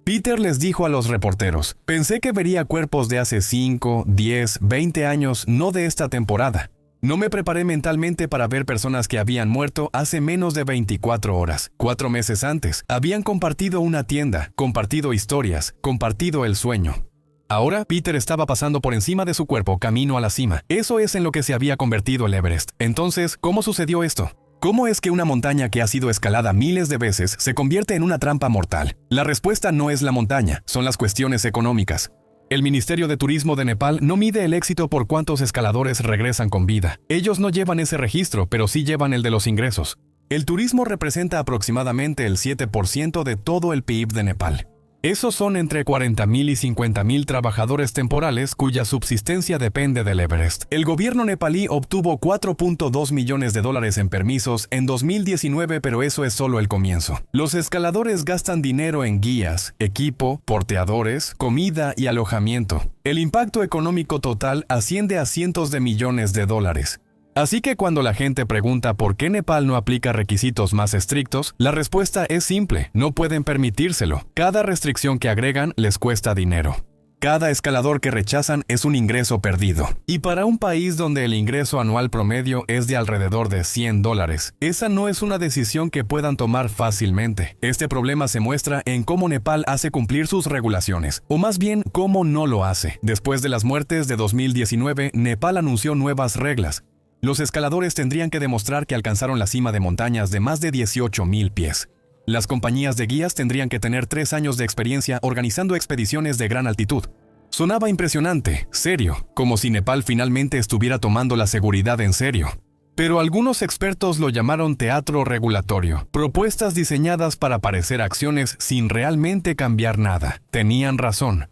Peter les dijo a los reporteros: «Pensé que vería cuerpos de hace 5, 10, 20 años, no de esta temporada. No me preparé mentalmente para ver personas que habían muerto hace menos de 24 horas. 4 meses antes, habían compartido una tienda, compartido historias, compartido el sueño». Ahora, Peter estaba pasando por encima de su cuerpo, camino a la cima. Eso es en lo que se había convertido el Everest. Entonces, ¿cómo sucedió esto? ¿Cómo es que una montaña que ha sido escalada miles de veces se convierte en una trampa mortal? La respuesta no es la montaña, son las cuestiones económicas. El Ministerio de Turismo de Nepal no mide el éxito por cuántos escaladores regresan con vida. Ellos no llevan ese registro, pero sí llevan el de los ingresos. El turismo representa aproximadamente el 7% de todo el PIB de Nepal. Esos son entre 40,000 y 50,000 trabajadores temporales cuya subsistencia depende del Everest. El gobierno nepalí obtuvo $4.2 millones en permisos en 2019, pero eso es solo el comienzo. Los escaladores gastan dinero en guías, equipo, porteadores, comida y alojamiento. El impacto económico total asciende a cientos de millones de dólares. Así que cuando la gente pregunta por qué Nepal no aplica requisitos más estrictos, la respuesta es simple: no pueden permitírselo. Cada restricción que agregan les cuesta dinero. Cada escalador que rechazan es un ingreso perdido. Y para un país donde el ingreso anual promedio es de alrededor de $100, esa no es una decisión que puedan tomar fácilmente. Este problema se muestra en cómo Nepal hace cumplir sus regulaciones, o más bien, cómo no lo hace. Después de las muertes de 2019, Nepal anunció nuevas reglas. Los escaladores tendrían que demostrar que alcanzaron la cima de montañas de más de 18,000 pies. Las compañías de guías tendrían que tener 3 años de experiencia organizando expediciones de gran altitud. Sonaba impresionante, serio, como si Nepal finalmente estuviera tomando la seguridad en serio. Pero algunos expertos lo llamaron teatro regulatorio, propuestas diseñadas para parecer acciones sin realmente cambiar nada. Tenían razón.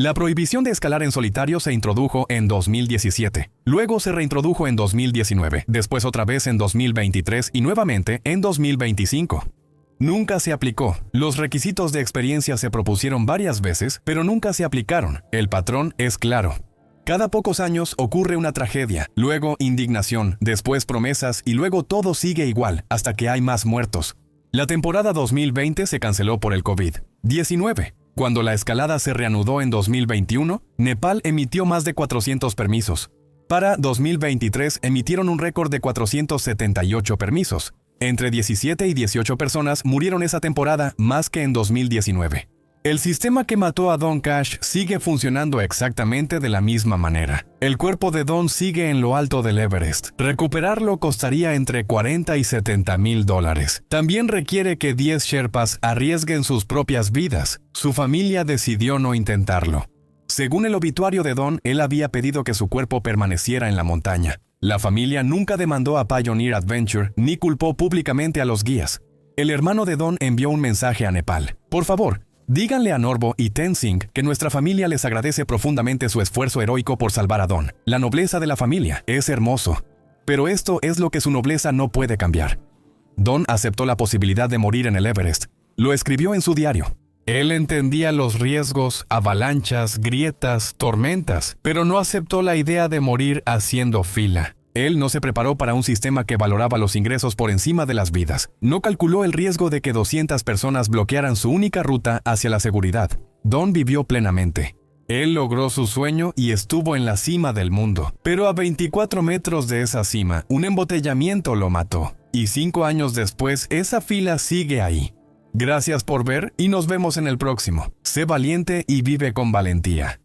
La prohibición de escalar en solitario se introdujo en 2017, luego se reintrodujo en 2019, después otra vez en 2023 y nuevamente en 2025. Nunca se aplicó. Los requisitos de experiencia se propusieron varias veces, pero nunca se aplicaron. El patrón es claro. Cada pocos años ocurre una tragedia, luego indignación, después promesas y luego todo sigue igual, hasta que hay más muertos. La temporada 2020 se canceló por el COVID-19. Cuando la escalada se reanudó en 2021, Nepal emitió más de 400 permisos. Para 2023 emitieron un récord de 478 permisos. Entre 17 y 18 personas murieron esa temporada, más que en 2019. El sistema que mató a Don Cash sigue funcionando exactamente de la misma manera. El cuerpo de Don sigue en lo alto del Everest. Recuperarlo costaría entre 40 y 70 mil dólares. También requiere que 10 Sherpas arriesguen sus propias vidas. Su familia decidió no intentarlo. Según el obituario de Don, él había pedido que su cuerpo permaneciera en la montaña. La familia nunca demandó a Pioneer Adventure ni culpó públicamente a los guías. El hermano de Don envió un mensaje a Nepal. Por favor, díganle a Norbo y Tenzing que nuestra familia les agradece profundamente su esfuerzo heroico por salvar a Don. La nobleza de la familia es hermoso, pero esto es lo que su nobleza no puede cambiar. Don aceptó la posibilidad de morir en el Everest. Lo escribió en su diario. Él entendía los riesgos, avalanchas, grietas, tormentas, pero no aceptó la idea de morir haciendo fila. Él no se preparó para un sistema que valoraba los ingresos por encima de las vidas. No calculó el riesgo de que 200 personas bloquearan su única ruta hacia la seguridad. Don vivió plenamente. Él logró su sueño y estuvo en la cima del mundo. Pero a 24 metros de esa cima, un embotellamiento lo mató. Y 5 años después, esa fila sigue ahí. Gracias por ver y nos vemos en el próximo. Sé valiente y vive con valentía.